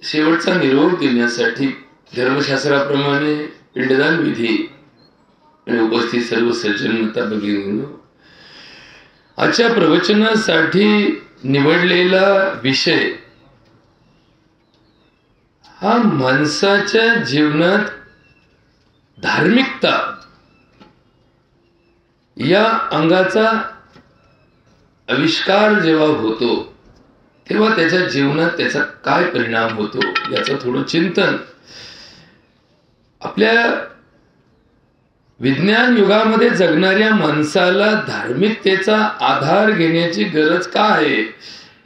शेवटचा निरोप देण्यासाठी धर्मशास्त्राप्रमाणे पिंडदान विधी आणि उपस्थित सर्व सज्जन माता भगिनींनो, आजच्या प्रवचनासाठी निवडलेला विषय हा माणसाच्या जीवनात धार्मिकता या अंगाचा आविष्कार जेव्हा होतो तेव्हा त्याच्या जीवनात त्याचा काय परिणाम होतो याचं थोडं चिंतन आपल्या विज्ञान युगामध्ये जगणाऱ्या माणसाला धार्मिकतेचा आधार घेण्याची गरज का आहे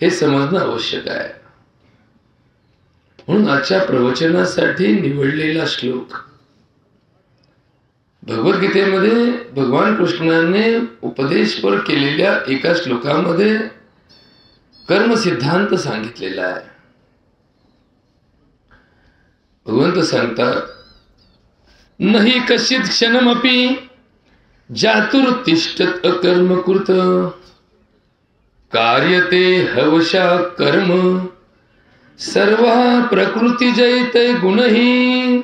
हे समजणं आवश्यक आहे. म्हणून आजच्या प्रवचनासाठी निवडलेला श्लोक भगवद्गीतेमध्ये भगवान कृष्णाने उपदेशपर केलेल्या एका श्लोकामध्ये कर्म सिद्धांत सांगितलेला आहे. भगवंत सांगतात, नहि कश्चित क्षणमपि जातुर्तिष्ठत अकर्मकृत कार्यते हवशा कर्म सर्व प्रकृती जयते गुणही.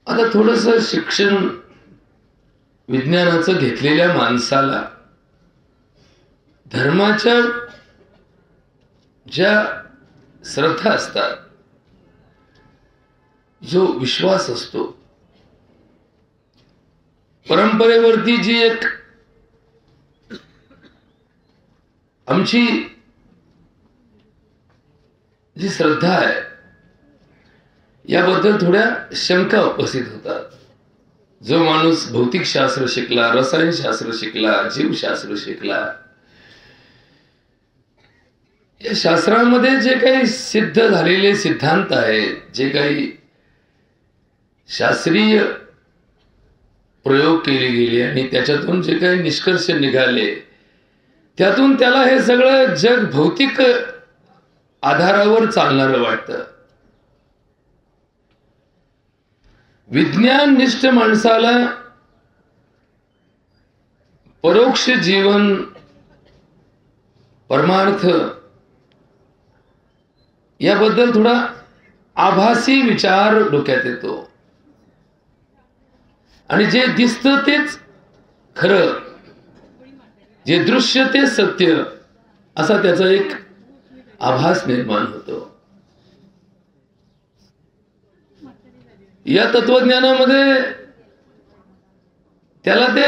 आता थोडस शिक्षण विज्ञानाचं घेतलेल्या माणसाला धर्माच्या ज्या श्रद्धा असतात, जो विश्वास असतो, परंपरेवरती जी एक आमची जी श्रद्धा आहे याबद्दल थोड्या शंका उपस्थित होतात. जो माणूस भौतिकशास्त्र शिकला, रसायनशास्त्र शिकला, जीवशास्त्र शिकला, या शास्त्रामध्ये जे काही सिद्ध झालेले सिद्धांत आहेत, जे काही शास्त्रीय प्रयोग केले गेले आणि त्याच्यातून जे काही निष्कर्ष निघाले, त्यातून त्याला हे सगळं जग भौतिक आधारावर चालणारं वाटतं. विज्ञाननिष्ठ माणसाला परोक्ष जीवन, परमार्थ याबद्दल थोडा आभासी विचार डोक्यात येतो आणि जे दिसतं तेच खरं, जे दृश्य ते सत्य असा त्याचा एक आभास निर्माण होतो. या तत्वज्ञानामध्ये त्याला ते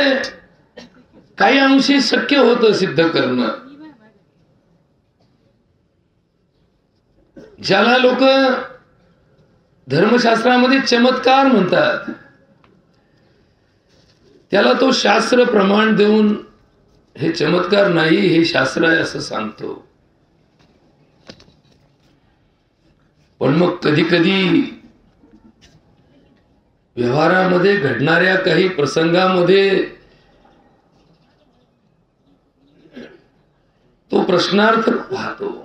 काही अंशी शक्य होतं सिद्ध करणं. ज्याला लोक धर्मशास्त्रामध्ये चमत्कार म्हणतात, त्याला तो शास्त्र प्रमाण देऊन हे चमत्कार नाही, हे शास्त्र आहे असं सांगतो. पण मग कधी कधी व्यवहारामध्ये घडणाऱ्या काही प्रसंगामध्ये तो प्रश्नार्थ पाहतो.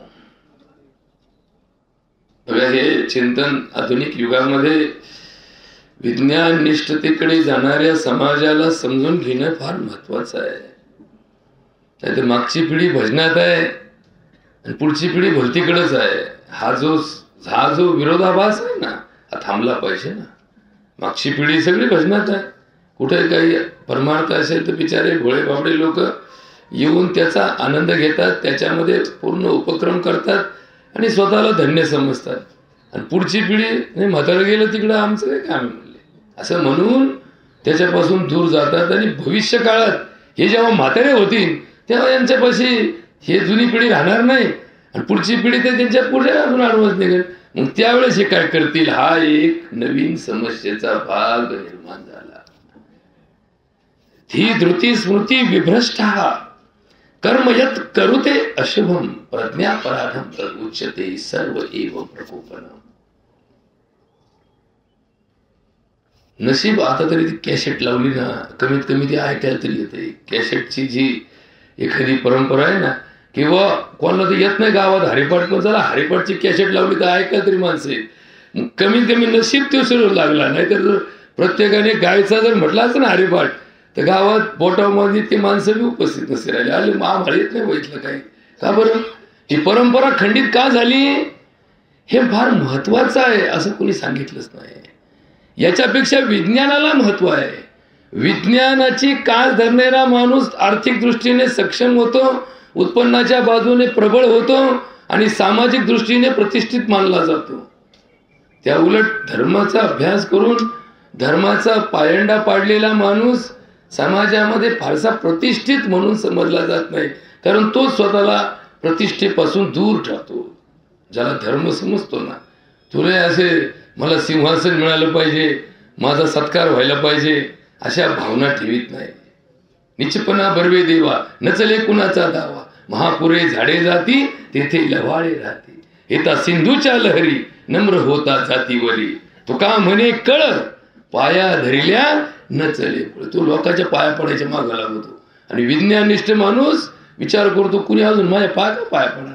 हे चिंतन आधुनिक युगामध्ये विज्ञान निष्ठतेकडे जाणाऱ्या समाजाला समजून घेणं फार महत्वाचं आहे. नाहीतर मागची पिढी भजनात आहे आणि पुढची पिढी भलतीकडेच आहे. हा जो विरोधाभास आहे ना, हा थांबला पाहिजे ना. मागची पिढी सगळी भजनात आहे. कुठे काही परमार्थ असेल तर बिचारे भोळे बाबडे लोक येऊन त्याचा आनंद घेतात, त्याच्यामध्ये पूर्ण उपक्रम करतात आणि स्वतःला धन्य समजतात. आणि पुढची पिढी म्हातारं गेलं तिकडं आमचं काय काम म्हणले असं म्हणून त्याच्यापासून दूर जातात. आणि भविष्य काळात हे जेव्हा म्हातारे होतील तेव्हा यांच्यापाशी हे जुनी पिढी राहणार नाही आणि पुढची पिढी तर त्यांच्या पुढे अजून ॲडव्हान्स निघेल. मग त्यावेळेस हे काय करतील, हा एक नवीन समस्येचा भाग निर्माण झाला. धी धृती स्मृती विभ्रष्टा कर्म यत करुते अशुभम प्रज्ञापराधम तद उच्यते सर्व एव प्रकोपनम. नशीब आता तरी ती कॅसेट लावली ना, कमीत कमी ती ऐकायला तरी येते. कॅसेटची जी एखादी परंपरा आहे ना, किंवा कोणाला तर येत नाही गावात हरिपाठ, पण चला हरिपाठची कॅसेट लावली तर ऐकायला तरी माणसं आहे. कमीत कमी नशीब तो सुरू लागला. नाहीतर प्रत्येकाने गायचा जर म्हटला असं ना हरिपाठ, तर गावात बोटामध्ये ते माणसं बी उपस्थित नसते राहिले. आले आम्हाला येत नाही बघितलं काही. का बरं? ही परंपरा खंडित का झाली हे फार महत्वाचं आहे असं कोणी सांगितलंच नाही. याच्यापेक्षा विज्ञानाला महत्व आहे. विज्ञानाची कास धरणारा माणूस आर्थिक दृष्टीने सक्षम होतो, उत्पन्नाच्या बाजूने प्रबळ होतो आणि सामाजिक दृष्टीने प्रतिष्ठित मानला जातो. त्या उलट धर्माचा अभ्यास करून धर्माचा पायंडा पाडलेला माणूस समाजामध्ये फारसा प्रतिष्ठित म्हणून समजला जात नाही, कारण तो स्वतःला प्रतिष्ठेपासून दूर ठेवतो. ज्याला धर्म समजतो ना, तुला असे मला सिंहासन मिळालं पाहिजे, माझा सत्कार व्हायला पाहिजे अशा भावना ठेवीत नाही. निचपणा बर्वे देवा नचले कुणाचा दावा, महापुरे झाडे जाती तेथे लवाळे राहते, येता सिंधूच्या लहरी नम्र होता जातीवरी, तुका म्हणे कळ पाया धरिल्या नचले. तो लोकांच्या पाया पडायच्या मागं लागतो. आणि विज्ञानिष्ठ माणूस विचार करतो, कुणी अजून माझ्या पाया पडा.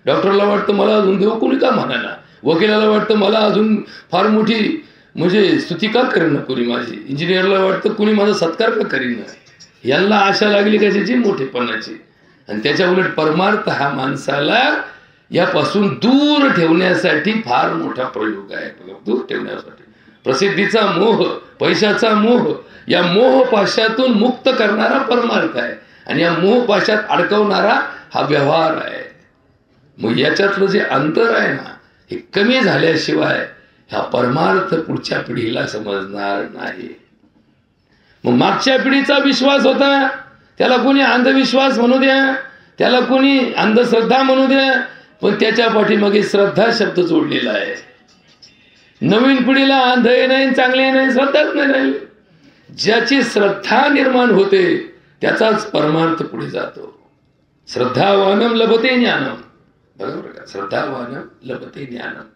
डॉक्टरला वाटतं मला अजून देव कुणी का म्हणाना, वकिलाला वाटतं मला अजून फार मोठी म्हणजे स्तुती का करेना कोणी माझी, इंजिनियरला वाटतं कुणी माझा सत्कार का करीना. यांना आशा लागली कशाची, मोठेपणाची. आणि त्याच्या उलट परमार्थ हा माणसाला यापासून दूर ठेवण्यासाठी फार मोठा प्रयोग आहे. दूर ठेवण्यासाठी प्रसिद्धीचा मोह, पैशाचा मोह, या मोहपाशातून मुक्त करणारा परमार्थ आहे आणि या मोहपाशात अडकवणारा हा व्यवहार आहे. मग याच्यातलं जे अंतर आहे ना, हे कमी झाल्याशिवाय हा परमार्थ पुढच्या पिढीला समजणार नाही. मग मागच्या पिढीचा विश्वास होता, त्याला कोणी अंधविश्वास म्हणू द्या, त्याला कोणी अंधश्रद्धा म्हणू द्या, पण त्याच्या पाठीमागे श्रद्धा शब्द जोडलेला आहे. नवीन पिढीला अंधही नाही, चांगले नाही, श्रद्धाच नाही राहिली. ज्याची श्रद्धा निर्माण होते त्याचाच परमार्थ पुढे जातो. श्रद्धावानम लभते ज्ञानम, बरोबर का? श्रद्धावानम लभते ज्ञानम.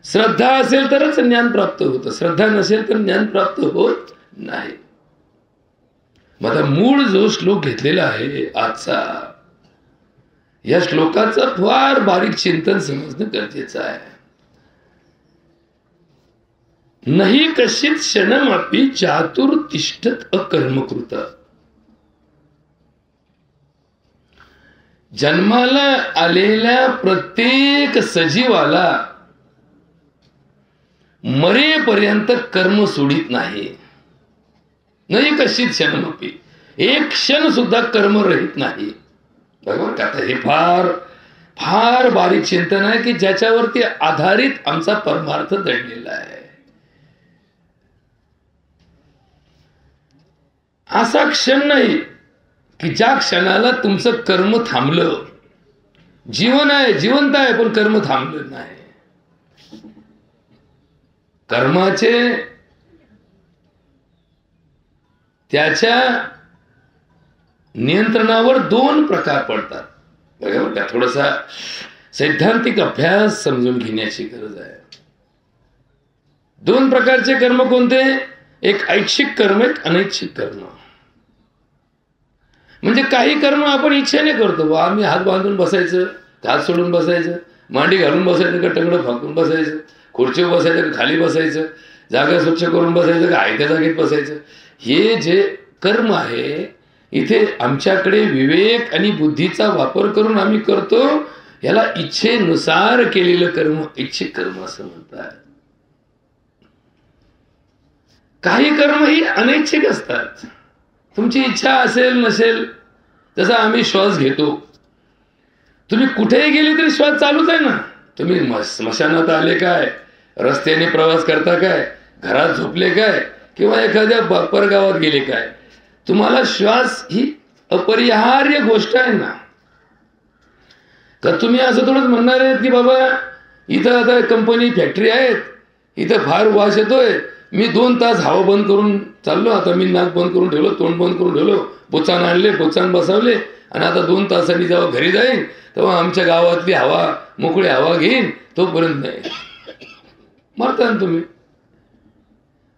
श्रद्धा असेल तरच ज्ञान प्राप्त होतं, श्रद्धा नसेल तर ज्ञान प्राप्त होत नाही. माझा मूळ जो श्लोक घेतलेला आहे आजचा, या श्लोकाचं फार बारीक चिंतन समजणं गरजेचं आहे. नाही कश्चित क्षणमपि चातुर तिष्ठत अकर्मकृत. जन्माला आलेल्या प्रत्येक सजीवाला मरेपर्यंत कर्म सोडित नाही. नाही कश्चित क्षणमपि, एक क्षण सुद्धा कर्मरहित नाही. बरोबर का? हे फार फार बारीक चिंतन आहे की ज्याच्यावरती आधारित आमचा परमार्थ दडलेला आहे. असा क्षण नाही की ज्या क्षणाला तुमचं कर्म थांबलं. जीवन आहे, जिवंत आहे, पण कर्म थांबलं नाही. कर्माचे त्याच्या नियंत्रणावर दोन प्रकार पडतात. बरोबर का? थोडासा सैद्धांतिक अभ्यास समजून घेण्याची गरज आहे. दोन प्रकारचे कर्म कोणते? एक ऐच्छिक कर्म, एक अनैच्छिक कर्म. म्हणजे काही कर्म आपण इच्छेने करतो. आम्ही हात बांधून बसायचं, हात सोडून बसायचं, मांडी घालून बसायचं का टंगडं फाकून बसायचं, खुर्चीवर बसायचं का खाली बसायचं, जागा स्वच्छ करून बसायचं का आयत्या जागेत बसायचं. हे जे कर्म आहे, इथे आमच्याकडे विवेक आणि बुद्धीचा वापर करून आम्ही करतो. याला इच्छेनुसार केलेलं कर्म इच्छिक कर्म असं म्हणतात. काही कर्म ही अनैच्छिक असतात. तुमची इच्छा असेल नसेल, जसा आम्ही श्वास घेतो, तुम्ही कुठेही गेले तरी श्वास चालूच आहे ना. तुम्ही स्मशानात आले काय, रस्त्याने प्रवास करता काय, घरात झोपले काय, किंवा एखाद्या परगावात गेले काय, तुम्हाला श्वास ही अपरिहार्य गोष्ट आहे ना. तर तुम्ही असं थोडंच म्हणणार आहेत की बाबा इथं आता कंपनी फॅक्टरी आहेत, इथं फार वास येतोय, मी 2 तास हवा बंद करून चाललो, आता मी नाक बंद करून ठेवलो, तोंड बंद करून ठेवलो, बोचान आणले, बोचान बसवले, आणि आता 2 तासांनी जेव्हा घरी जाईन तेव्हा आमच्या गावातली हवा, मोकळी हवा घेईन, तोपर्यंत नाही. मरता ना तुम्ही.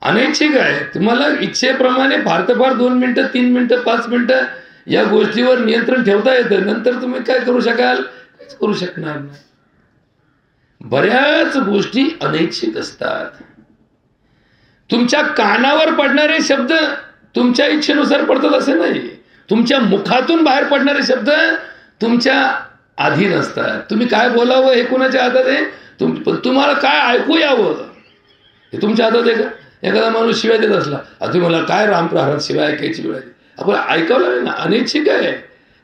अनैच्छिक आहे. तुम्हाला इच्छेप्रमाणे फार तर फार 2 मिनिटं, 3 मिनिटं, 5 मिनिटं या गोष्टीवर नियंत्रण ठेवता येतं. नंतर तुम्ही काय करू शकाल? काहीच करू शकणार नाही. बऱ्याच गोष्टी अनैच्छिक असतात. तुमच्या कानावर पडणारे शब्द तुमच्या इच्छेनुसार पडतात असं नाही. तुमच्या मुखातून बाहेर पडणारे शब्द तुमच्या अधीन असतात. तुम्ही काय बोलावं हे कोणाच्या हातात आहे? पण तुम्हाला काय ऐकू यावं हे तुमच्या हातात आहे का? एखादा माणूस शिवाय देत असला, तुम्ही मला काय रामप्रहारात शिवाय ऐकायची वेळ आली, आपण ऐकावं लागेल ना, अनैच्छिक आहे,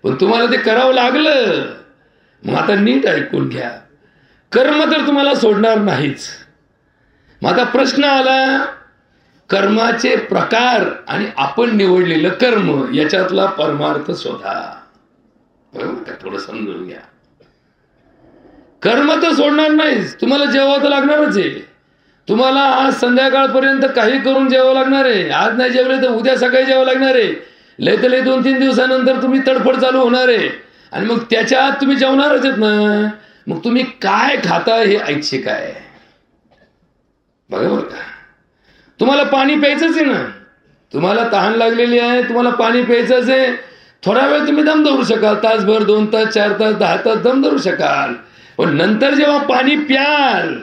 पण तुम्हाला ते करावं लागलं. मग आता नीट ऐकून घ्या. कर्म तर तुम्हाला सोडणार नाहीच. मग आता प्रश्न आला, कर्माचे प्रकार आणि आपण निवडलेलं कर्म याच्यातला परमार्थ शोधा. बरोबर का? थोडं समजून घ्या. कर्म तर सोडणार नाहीच, तुम्हाला जेवावं तर लागणारच आहे. तुम्हाला आज संध्याकाळपर्यंत काही करून जेवावं लागणार आहे. आज नाही जेवले तर उद्या सकाळी जेवावं लागणार आहे. लय तर लय 2-3 दिवसानंतर तुम्ही तडफड चालू होणार आहे आणि मग त्याच्या आत तुम्ही जेवणारच आहेत ना. मग तुम्ही काय खाता हे ऐच्छिक आहे. बरोबर का? तुम्हाला पाणी प्यायचंच आहे ना, तुम्हाला तहान लागलेली आहे, तुम्हाला पाणी प्यायचंच आहे. थोडा वेळ तुम्ही दम धरू शकाल, तासभर, 2 तास, 4 तास, 10 तास दम धरू शकाल. पण नंतर जेव्हा पाणी प्याल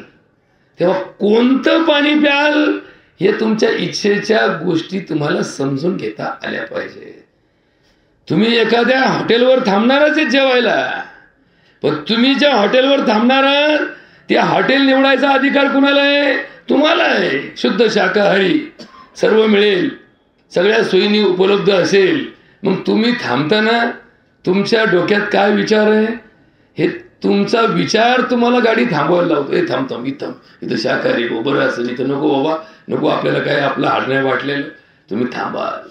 तेव्हा कोणतं पाणी प्याल हे तुमच्या इच्छेच्या गोष्टी तुम्हाला समजून घेता आल्या पाहिजे. तुम्ही एखाद्या हॉटेलवर थांबणारच आहे जेवायला, पण तुम्ही ज्या हॉटेलवर थांबणार त्या हॉटेल निवडायचा अधिकार कुणाला आहे? तुम्हाला आहे. शुद्ध शाकाहारी सर्व मिळेल, सगळ्या सोयीनी उपलब्ध असेल. मग तुम्ही थांबताना तुमच्या डोक्यात काय विचार आहे हे तुमचा विचार तुम्हाला गाडी थांबवायला लावतो. हे थांब इथं शाकाहारी बरं असेल, इथं नको बाबा, नको, आपल्याला काय आपलं हाड नाही वाटलेलं, तुम्ही थांबाल.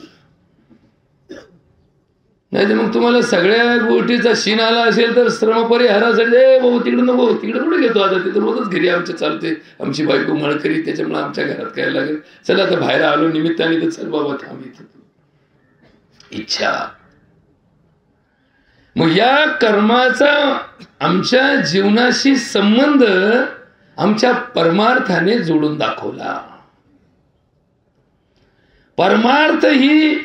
नाही तर मग तुम्हाला सगळ्या गोष्टीचा शीन आला असेल तर श्रम परिहारासाठी बाबा तिकडे नको, तिकडे कुठे घेतो, आता तिथं रोजच घरी आमच्या चालते, आमची बायको मळकरी, त्याच्यामुळे आमच्या घरात काय लागेल, चला आता बाहेर आलो निमित्ताने तर चल बाबा थांब इथं. इच्छा. मग या कर्माचा आमच्या जीवनाशी संबंध आमच्या परमार्थाने जोडून दाखवला. परमार्थ ही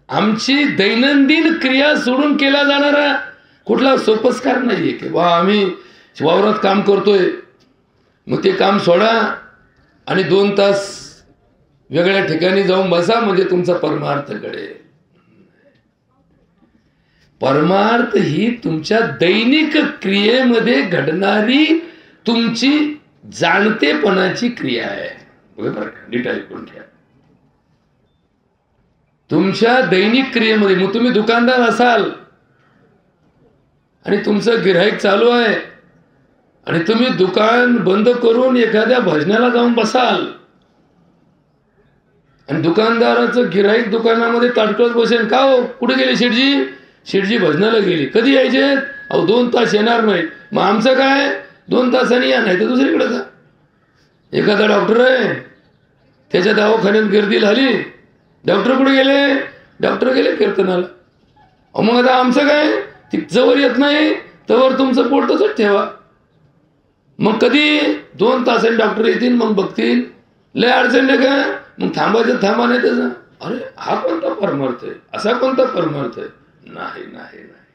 आमची दैनंदिन क्रिया सोडून केला जाणारा कुठला सोपस्कार नाहीये की वा आम्ही वावरात काम करतोय मग ते काम सोडा आणि 2 तास वेगळ्या ठिकाणी जाऊन बसा म्हणजे तुमचा परमार्थ घडेल. परमार्थ ही तुमच्या दैनिक क्रियेमध्ये घडणारी तुमची जाणतेपणाची क्रिया आहे. बरोबर का? नीट ऐकून घ्या. तुमच्या दैनिक क्रियेमध्ये, मग तुम्ही दुकानदार असाल आणि तुमचं गिऱ्हाईक चालू आहे आणि तुम्ही दुकान बंद करून एखाद्या भजनाला जाऊन बसाल आणि दुकानदाराचं गिऱ्हाईक दुकानामध्ये ताटकळत बसेल, का हो कुठे गेले शेठजी? शेठजी भजनाला गेली. कधी यायचे? अहो 2 तास येणार नाही. मग आमचं काय? 2 तासांनी या, नाही तर दुसरीकडे जा. एखादा डॉक्टर आहे, त्याच्या दवाखान्यात गर्दी झाली, डॉक्टर कुठे गेले? डॉक्टर गेले कीर्तनाला. अहो मग आता आमचं काय? ती जवळ येत नाही तवर तुमचं पोट तसंच ठेवा. मग कधी 2 तासांनी डॉक्टर येतील, मग बघतील, लय अडचण आहे का? मग थांबायचं थांबा, नाही त्याचा अरे हा कोणता परमार्थ आहे? असा कोणता परमार्थ आहे? नाही नाही नाही.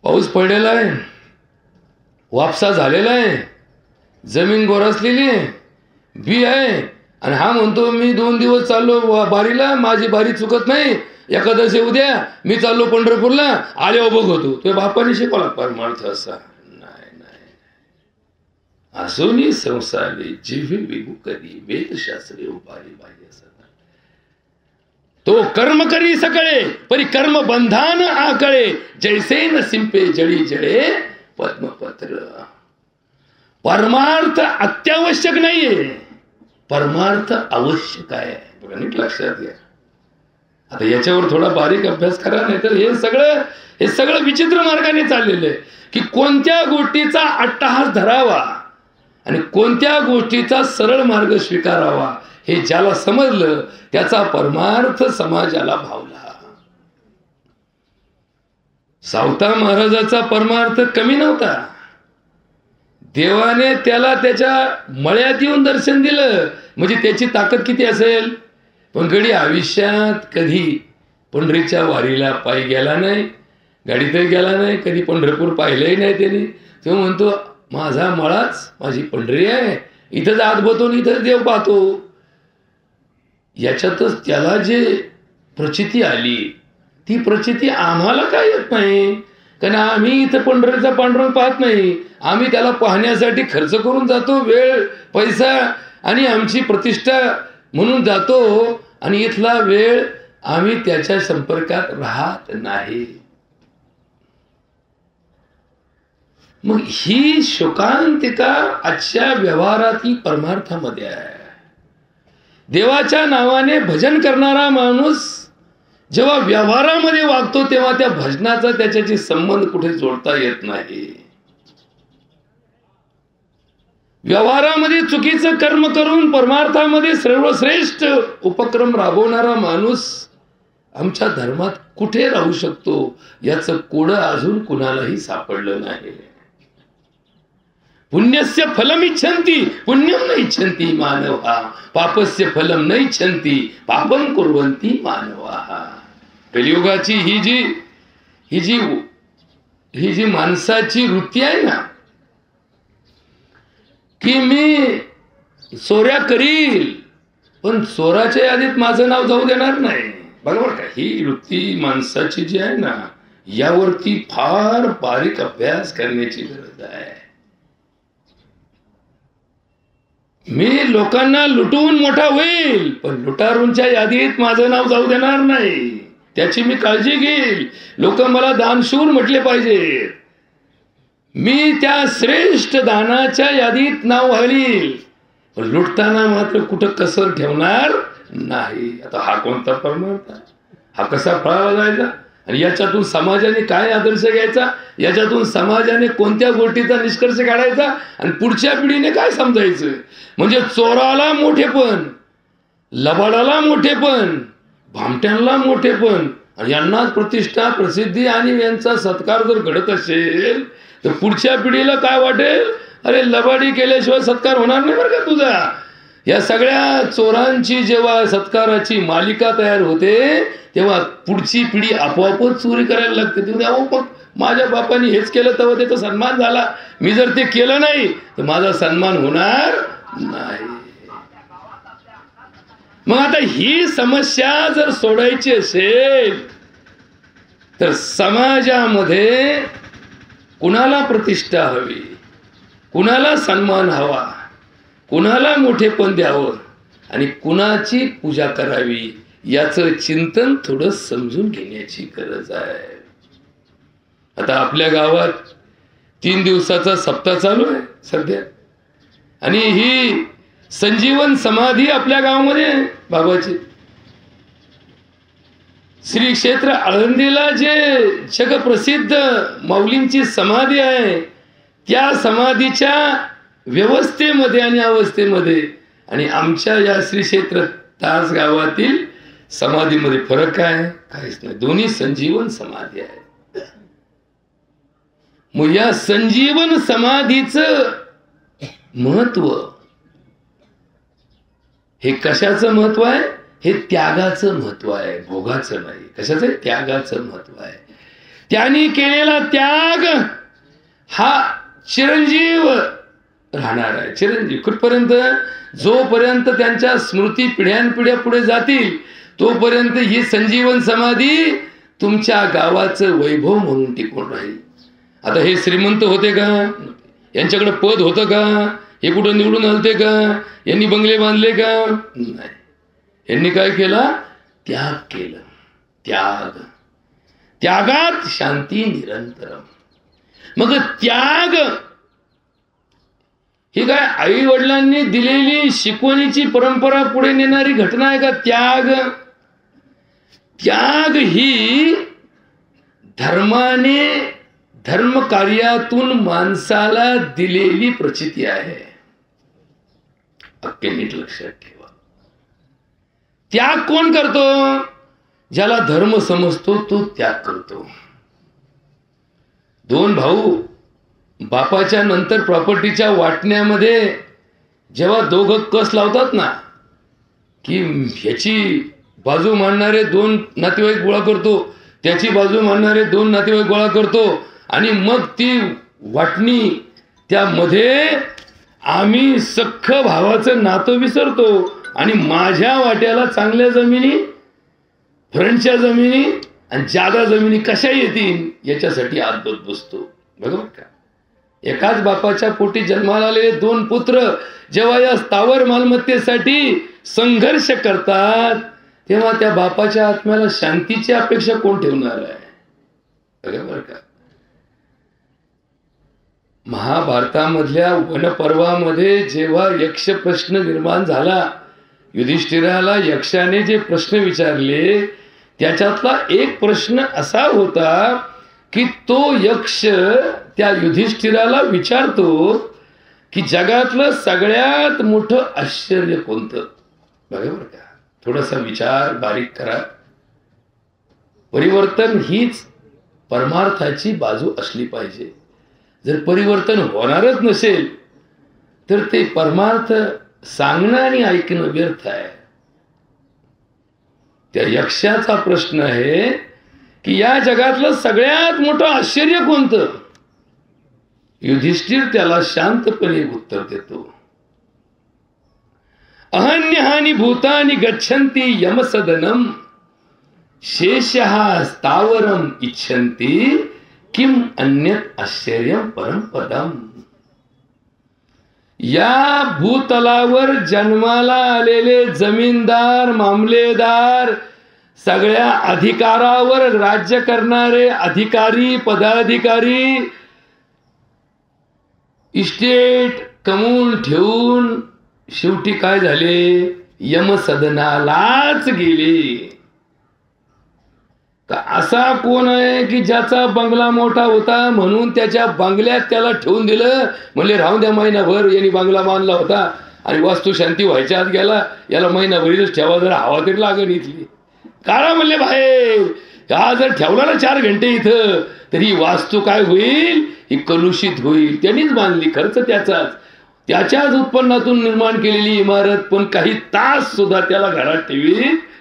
पाऊस पडलेला आहे, वापसा झालेला आहे, जमीन गोरसलेली आहे, बी आहे आणि हा म्हणतो मी 2 दिवस चाललो बारीला, माझी बारी चुकत नाही, एकादशी उद्या मी चाललो पंढरपूरला, आले बघ होतो. तुझ्या बापाने शिकवला परमार्थ असा नाही नाही. असोनी संसारी जिव्हे विगू करी वेदशास्त्रे उपारी बाह्य सदा. तो कर्म करी सकळे परी कर्म बंधान आकळे, जैसे न सिंपे जळी जळे पद्मपत्र. परमार्थ अत्यावश्यक नाहीये, परमार्थ आवश्यक आहे. बघा नीट लक्षात घ्या. आता याच्यावर थोडा बारीक अभ्यास करा, नाही तर हे सगळं विचित्र मार्गाने चाललेलं आहे की कोणत्या गोष्टीचा अट्टहास धरावा आणि कोणत्या गोष्टीचा सरळ मार्ग स्वीकारावा हे ज्याला समजलं त्याचा परमार्थ समाजाला भावला. सावता महाराजाचा परमार्थ कमी नव्हता. देवाने त्याला त्याच्या मळ्यात येऊन दर्शन दिलं म्हणजे त्याची ताकद किती असेल. पण गडी आयुष्यात कधी पंढरीच्या वारीला पायी गेला नाही, गाडीतही गेला नाही, कधी पंढरपूर पाहिलंही नाही त्याने. तो म्हणतो माझा मळाच माझी पंढरी आहे, इथंच आत बतो इथंच देव पाहतो. याच्यातच त्याला जे प्रचिती आली ती प्रचिती आम्हाला काय येत नाही, कारण आम्ही इथं पंढरीचा पांडुरंग पाहत नाही. आम्ही त्याला पाहण्यासाठी खर्च करून जातो, वेळ पैसा आणि आमची प्रतिष्ठा म्हणून जातो, आणि इथला वेळ आम्ही त्याच्या संपर्कात राहत नाही. मग ही शोकांतिका आजच्या व्यवहारातील परमार्थामध्ये आहे. देवाच्या नावाने भजन करणारा माणूस जेव्हा व्यवहारामध्ये वागतो तेव्हा त्या भजनाचा त्याच्याशी संबंध कुठे जोडता येत नाही. व्यवहारामध्ये चुकीचं कर्म करून परमार्थामध्ये सर्वश्रेष्ठ उपक्रम राबवणारा माणूस आमच्या धर्मात कुठे राहू शकतो याचं कोडं अजून कुणालाही सापडलं नाही. पुण्यस्य फलम इच्छन्ति पुण्यम न इच्छन्ति मानवा, पापस्य फलम न इच्छन्ति पापम कुर्वन्ति मानवा. कलियुगाची ही जी माणसाची वृत्ती आहे ना, की मी चोऱ्या करील पण चोराच्या यादीत माझं नाव जाऊ देणार नाही, बरोबर का? ही वृत्ती माणसाची जी आहे ना, यावरती फार बारीक अभ्यास करण्याची गरज आहे. मी लोकांना लुटून मोठा होईल पण लुटारूंच्या यादीत माझं नाव जाऊ देणार नाही, त्याची मी काळजी घेईल. लोक मला दानशूर म्हटले पाहिजे, मी त्या श्रेष्ठ दानाच्या यादीत नाव घालील, पण लुटताना मात्र कुठं कसर ठेवणार नाही. आता हा कोणता परमार्थ आहे? हा कसा फळावा जायचा? आणि याच्यातून समाजाने काय आदर्श घ्यायचा? याच्यातून समाजाने कोणत्या गोष्टीचा निष्कर्ष काढायचा आणि पुढच्या पिढीने काय समजायचं? म्हणजे चोराला मोठेपण, लबाडाला मोठेपण, भामट्यांना मोठेपण, आणि यांनाच प्रतिष्ठा प्रसिद्धी आणि यांचा सत्कार जर घडत असेल तर पुढच्या पिढीला काय वाटेल? अरे लबाडी केल्याशिवाय सत्कार होणार नाही बरं का तुझा. या सगळ्या चोरांची जेव्हा सत्काराची मालिका तयार होते तेव्हा पुढची पिढी आपोआपच चोरी करायला लागते. तेव्हा मग माझ्या बापाने हेच केलं तेव्हा त्याचा सन्मान झाला, मी जर ते केलं नाही तर माझा सन्मान होणार नाही. मग आता ही समस्या जर सोडायची असेल तर समाजामध्ये कुणाला प्रतिष्ठा हवी, कुणाला सन्मान हवा, कुणाला मोठेपण द्यावं आणि कुणाची पूजा करावी याचं चिंतन थोडं समजून घेण्याची गरज आहे. आता आपल्या गावात 3 दिवसाचा सप्ताह चालू आहे सध्या, आणि ही संजीवन समाधी आपल्या गावामध्ये बाबाची. श्री क्षेत्र आळंदीला जे जगप्रसिद्ध माऊलींची समाधी आहे त्या समाधीच्या व्यवस्थेमध्ये आणि अवस्थेमध्ये आणि आमच्या या श्री क्षेत्र तास गावातील समाधीमध्ये फरक आहे? काहीच नाही. दोन्ही संजीवन समाधी आहे. मग या संजीवन समाधीचं महत्व हे कशाचं महत्व आहे? हे त्यागाचं महत्व आहे, भोगाचं नाही. कशाचं? त्यागाचं महत्व आहे. त्यांनी केलेला त्याग हा चिरंजीव राहणार आहे. चिरंजीव कुठपर्यंत? जोपर्यंत त्यांच्या स्मृती पिढ्यानपिढ्या पुढे जातील तोपर्यंत ही संजीवन समाधी तुमच्या गावाचं वैभव म्हणून टिकून राहील. आता हे श्रीमंत होते का? यांच्याकडे पद होतं का? हे कुठं निवडून आलते का? यांनी बंगले बांधले का? नाही. यांनी काय केला? त्याग केलं. त्याग, त्यागात शांती निरंतरम. मग त्याग ही काय आई वडिलांनी दिलेली शिकवणीची परंपरा पुढे नेणारी घटना आहे का? त्याग, त्याग ही धर्माने धर्म कार्यातून माणसाला दिलेली प्रचिती आहे. अक्के नीट लक्षात ठेवा. त्याग कोण करतो? ज्याला धर्म समजतो तो त्याग करतो. 2 भाऊ बापाच्या नंतर प्रॉपर्टीच्या वाटण्यामध्ये जेव्हा दोघं कस लावतात ना, की ह्याची बाजू मांडणारे 2 नातेवाईक गोळा करतो, त्याची बाजू मांडणारे 2 नातेवाईक गोळा करतो, आणि मग ती वाटणी त्यामध्ये आम्ही सख्ख भावाचं नातं विसरतो आणि माझ्या वाट्याला चांगल्या जमिनी, फ्रंटच्या जमिनी आणि जागा जमिनी कशा येतील याच्यासाठी आदबत बसतो. बरोबर का? एकाच बापाच्या पोटी जन्माला आलेले दोन पुत्र जेव्हा या स्थावर मालमत्तेसाठी संघर्ष करतात तेव्हा त्या बापाच्या आत्म्याला शांतीची अपेक्षा कोण ठेवणार आहे? बरोबर का? महाभारतामधल्या वनपर्वामध्ये जेव्हा यक्ष प्रश्न निर्माण झाला, युधिष्ठिराला यक्षाने जे प्रश्न विचारले त्याच्यातला एक प्रश्न असा होता की तो यक्ष त्या युधिष्ठिराला विचारतो की जगातलं सगळ्यात मोठं आश्चर्य कोणतं? बरोबर का? थोडासा विचार बारीक करा. परिवर्तन हीच परमार्थाची बाजू असली पाहिजे. जर परिवर्तन होणारच नसेल तर ते परमार्थ सांगणं आणि ऐकणं व्यर्थ आहे. त्या यक्षाचा प्रश्न आहे की या जगातलं सगळ्यात मोठं आश्चर्य कोणतं? युधिष्ठिर त्याला शांतपणे उत्तर देतो. अहन्यहानी भूतानि गच्छन्ति यमसदनम शेषः स्थावरम इच्छन्ति किम अन्यत आश्चर्यम परमपदम. या भूतलावर जन्माला आलेले जमीनदार, मामलेदार, सगळ्या अधिकारावर राज्य करणारे अधिकारी, पदाधिकारी इस्टेट कमवून ठेवून शेवटी काय झाले? यमसदनालाच गेले. का असा कोण आहे की ज्याचा बंगला मोठा होता म्हणून त्याच्या बंगल्यात त्याला ठेवून दिलं, म्हणले राहून द्या महिनाभर. यांनी बंगला बांधला होता आणि वास्तू शांती व्हायच्या आत गेला, याला महिनाभरीच ठेवा, जरा हवा तरी लागेल इथली. काढा म्हणले बाहेर. का जर ठेवला ना 4 घंटे इथं तरी वास्तू काय होईल? ही कलुषित होईल. त्यांनीच बांधली, खर्च त्याच्याच उत्पन्नातून निर्माण केलेली इमारत, पण काही तास सुद्धा त्याला घरात ठेवी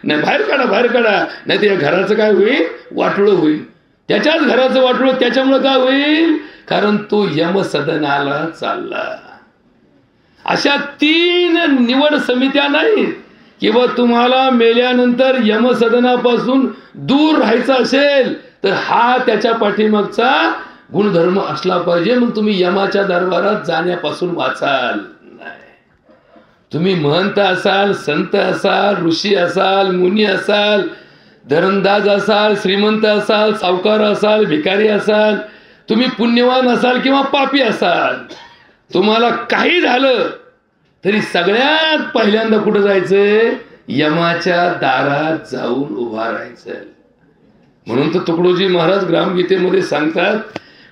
नाही. बाहेर काढा, नाही तर या घराचं काय होईल? वाटोळं होईल. त्याच्याच घराचं वाटोळं. त्याच्यामुळे काय होईल? कारण तो यमसदनाला चालला. अशा 3 निवड समित्या नाहीत. किंवा तुम्हाला मेल्यानंतर यमसदनापासून दूर राहायचं असेल तर हा त्याच्या पाठीमागचा गुणधर्म असला पाहिजे. मग तुम्ही यमाच्या दरबारात जाण्यापासून वाचाल. तुम्ही महंत असाल, संत असाल, ऋषी असाल, मुनी असाल, धरंदाज असाल, श्रीमंत असाल, सावकार असाल, भिकारी असाल, तुम्ही पुण्यवान असाल किंवा पापी असाल, तुम्हाला काही झालं तरी सगळ्यात पहिल्यांदा कुठं जायचंय? यमाच्या दारात जाऊन उभा राहायचं. म्हणून तर तुकडोजी महाराज ग्रामगीतेमध्ये सांगतात,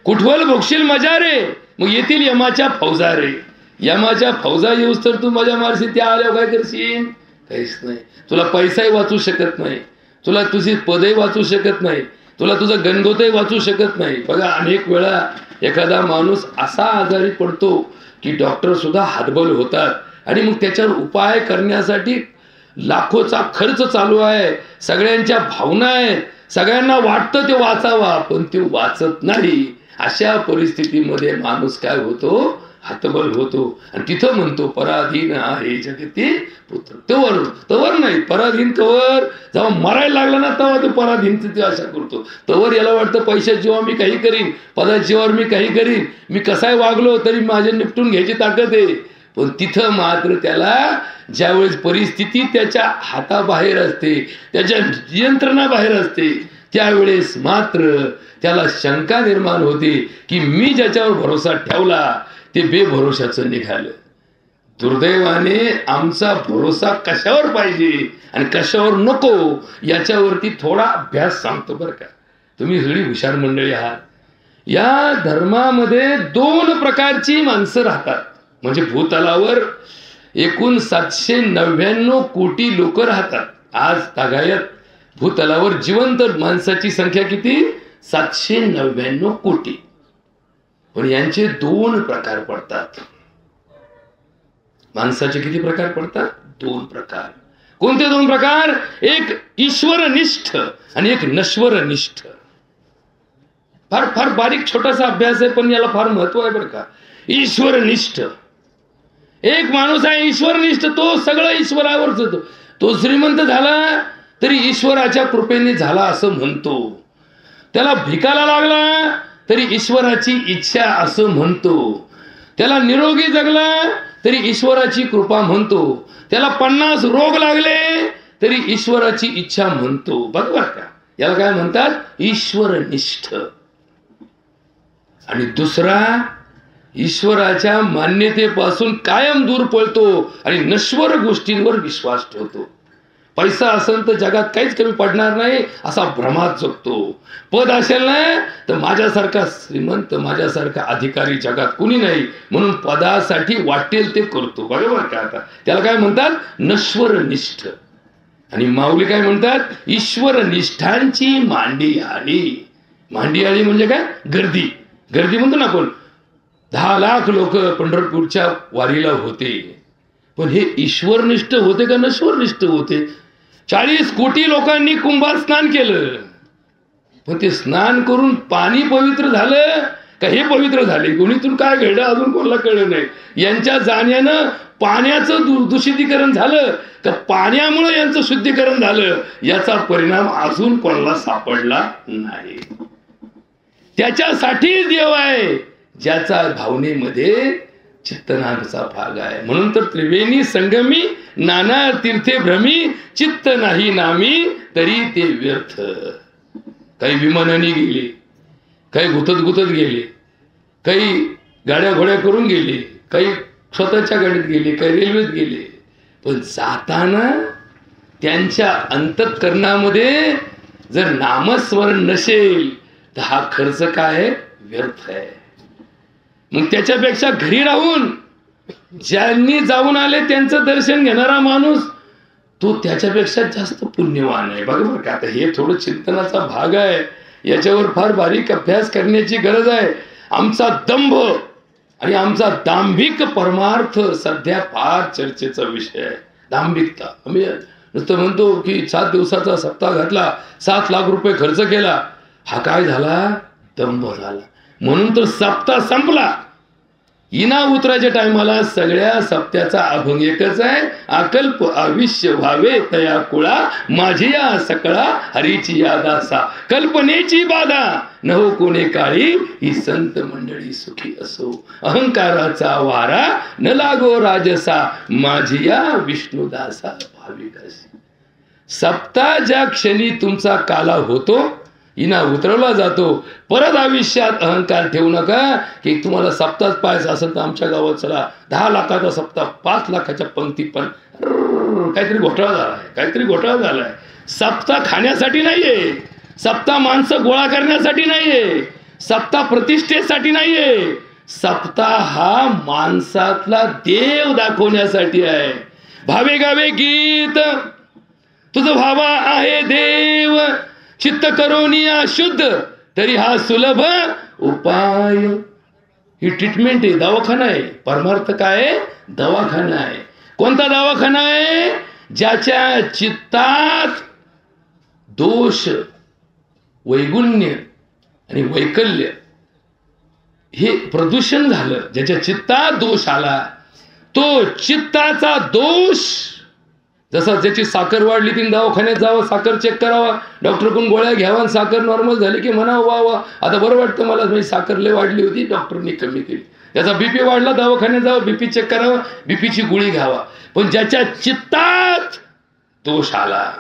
कुठवल भोगशील मजा रे, मग येतील यमाच्या फौजा रे. यमाच्या फौजा येऊस तर तू मजा मारशील, त्या आल्यावर काय करशील? काहीच नाही. तुला पैसाही वाचू शकत नाही, तुला तुझी पदही वाचू शकत नाही, तुला तुझं गणगोतही वाचू शकत नाही. बघा, अनेक वेळा एखादा माणूस असा आजारी पडतो की डॉक्टर सुद्धा हातबल होतात आणि मग त्याच्यावर उपाय करण्यासाठी लाखोचा खर्च चालू आहे. सगळ्यांच्या भावना आहेत, सगळ्यांना वाटतं ते वाचावा पण ते वाचत नाही. अशा परिस्थितीमध्ये माणूस काय होतो? हातबल होतो. आणि तिथं म्हणतो पराधीन आहे जगती पुत्र. तवर नाही, पराधीन कवर जेव्हा मरायला लागला ना तेव्हा तो पराधीनची ती आशा करतो. तवर याला वाटतं पैशात जेव्हा मी काही करीन, पदात जेव्हा मी काही करीन, मी कसाही वागलो तरी माझे निपटून घ्यायची ताकद आहे. पण तिथं मात्र त्याला ज्यावेळेस परिस्थिती त्याच्या हाताबाहेर असते, त्याच्या नियंत्रणाबाहेर असते, त्यावेळेस मात्र त्याला शंका निर्माण होते की मी ज्याच्यावर भरोसा ठेवला ते बेभरोशाचं निघालं. दुर्दैवाने आमचा भरोसा कशावर पाहिजे आणि कशावर नको याच्यावरती थोडा अभ्यास सांगतो बरं का. तुम्ही सगळी हुशार मंडळी आहात. या धर्मामध्ये 2 प्रकारची माणसं राहतात. म्हणजे भूतलावर एकूण 799 कोटी लोक राहतात. आज तागायत भूतलावर जिवंत माणसाची संख्या किती? 799 कोटी. पण यांचे 2 प्रकार पडतात. माणसाचे किती प्रकार पडतात? 2 प्रकार. कोणते 2 प्रकार? एक ईश्वरनिष्ठ आणि एक नश्वरनिष्ठ. फार फार बारीक छोटासा अभ्यास आहे पण याला फार महत्व आहे बरं का. ईश्वरनिष्ठ एक माणूस आहे, ईश्वरनिष्ठ. तो सगळं ईश्वरावरच होतो. तो श्रीमंत झाला तरी ईश्वराच्या कृपेने झाला असं म्हणतो. त्याला भिकाला लागला तरी ईश्वराची इच्छा असं म्हणतो. त्याला निरोगी जगला तरी ईश्वराची कृपा म्हणतो. त्याला 50 रोग लागले तरी ईश्वराची इच्छा म्हणतो. बरोबर का? याला काय म्हणतात? ईश्वरनिष्ठ. आणि दुसरा, ईश्वराच्या मान्यतेपासून कायम दूर पळतो आणि नश्वर गोष्टींवर विश्वास ठेवतो. पैसा असेल तर जगात काहीच कमी पडणार नाही असा भ्रमात जगतो. पद असेल ना तर माझ्यासारखा श्रीमंत, माझ्यासारखा अधिकारी जगात कुणी नाही, म्हणून पदासाठी वाटेल ते करतो. बरोबर का? आता त्याला काय म्हणतात? नश्वरनिष्ठ. आणि माऊली काय म्हणतात? ईश्वरनिष्ठांची मांडी आली. मांडी आली म्हणजे काय? गर्दी. गर्दी म्हणतो ना आपण. 10 लाख लोक पंढरपूरच्या वारीला होते, पण हे ईश्वरनिष्ठ होते का नश्वरनिष्ठ होते? 40 कोटी लोकांनी कुंभात स्नान केलं, पण ते स्नान करून पाणी पवित्र झालं का हे पवित्र झाले? कोणीतून काय घडलं अजून कोणाला कळलं नाही. यांच्या जाण्यानं पाण्याचं दूषितीकरण झालं का पाण्यामुळे यांचं शुद्धीकरण झालं याचा परिणाम अजून कोणाला सापडला नाही. त्याच्यासाठीच देव आहे ज्याचा भावनेमध्ये चित्तनाचा भाग आहे. म्हणून तर त्रिवेणी संगमी नाना तीर्थे भ्रमी चित्त नाही नामी तरी ते व्यर्थ. काही विमानाने गेले, काही गुतत गेले, काही गाड्या घोड्या करून गेले, काही स्वतःच्या गाडीत गेले, काही रेल्वेत गेले, पण जाताना त्यांच्या अंतःकरणामध्ये जर नामस्मरण नसेल तर हा खर्च काय आहे? व्यर्थ आहे. मग त्याच्यापेक्षा घरी राहून ज्यांनी जाऊन आले त्यांचं दर्शन घेणारा माणूस तो त्याच्यापेक्षा जास्त पुण्यवान आहे. बरोबर का? आता हे थोडं चिंतनाचा भाग आहे, याच्यावर फार बारीक अभ्यास करण्याची गरज आहे. आमचा दंभ आणि आमचा दांभिक परमार्थ सध्या फार चर्चेचा विषय आहे. दांभिकता. आम्ही नुसतं म्हणतो की 7 दिवसाचा सप्ताह घातला, 7 लाख रुपये खर्च केला. हा काय झाला? दंभ झाला. म्हणून तर सप्ताह संपला. इना उतराच्या टायमाला सगळ्या सप्त्याचा अभंग एकच आहे. अकल्प आविष्य व्हावे तया कुळा माझी या सकळा हरीची यादासा कल्पनेची बाधा न हो कोणे काळी ही संत मंडळी सुखी असो अहंकाराचा वारा न लागो राजसा माझी या विष्णुदासा भाविकासी. सप्ताह ज्या क्षणी तुमचा काला होतो, इना उतरवला जातो, परत आयुष्यात अहंकार ठेवू नका की तुम्हाला सप्ताह पाहायचा असेल तर आमच्या गावात चला. 10 लाखाचा सप्ताह, 5 लाखाच्या पंक्ती. पण काहीतरी घोटाळा झालाय, काहीतरी घोटाळा झालाय. सप्ताह खाण्यासाठी नाहीये, सप्ताह माणसं गोळा करण्यासाठी नाहीये, सप्ताह प्रतिष्ठेसाठी नाहीये. सप्ताह हा माणसातला देव दाखवण्यासाठी आहे. भावे गावे गीत तुझं भावा आहे देव चित्त करोनिया शुद्ध तरी हा सुलभ उपाय. ही ट्रीटमेंट आहे, दवाखाना आहे. परमार्थ काय आहे? दवाखाना आहे. कोणता दवाखाना आहे? ज्याच्या चित्तात दोष, वैगुण्य आणि वैकल्य हे प्रदूषण झालं, ज्याच्या चित्तात दोष आला, तो चित्ताचा दोष. जसा ज्याची साखर वाढली ती दवाखान्यात जावं, साखर चेक करावा, डॉक्टरकडून गोळ्या घ्यावा, साखर नॉर्मल झाली की म्हणावं वा वा आता बरं वाटतं मला, माझी साखर लय वाढली होती, डॉक्टरनी कमी केली. त्याचा बीपी वाढला, दवाखान्यात जावं, बीपी चेक करावा, बीपीची गोळी घ्यावा. पण ज्याच्या चित्तात दोष आला,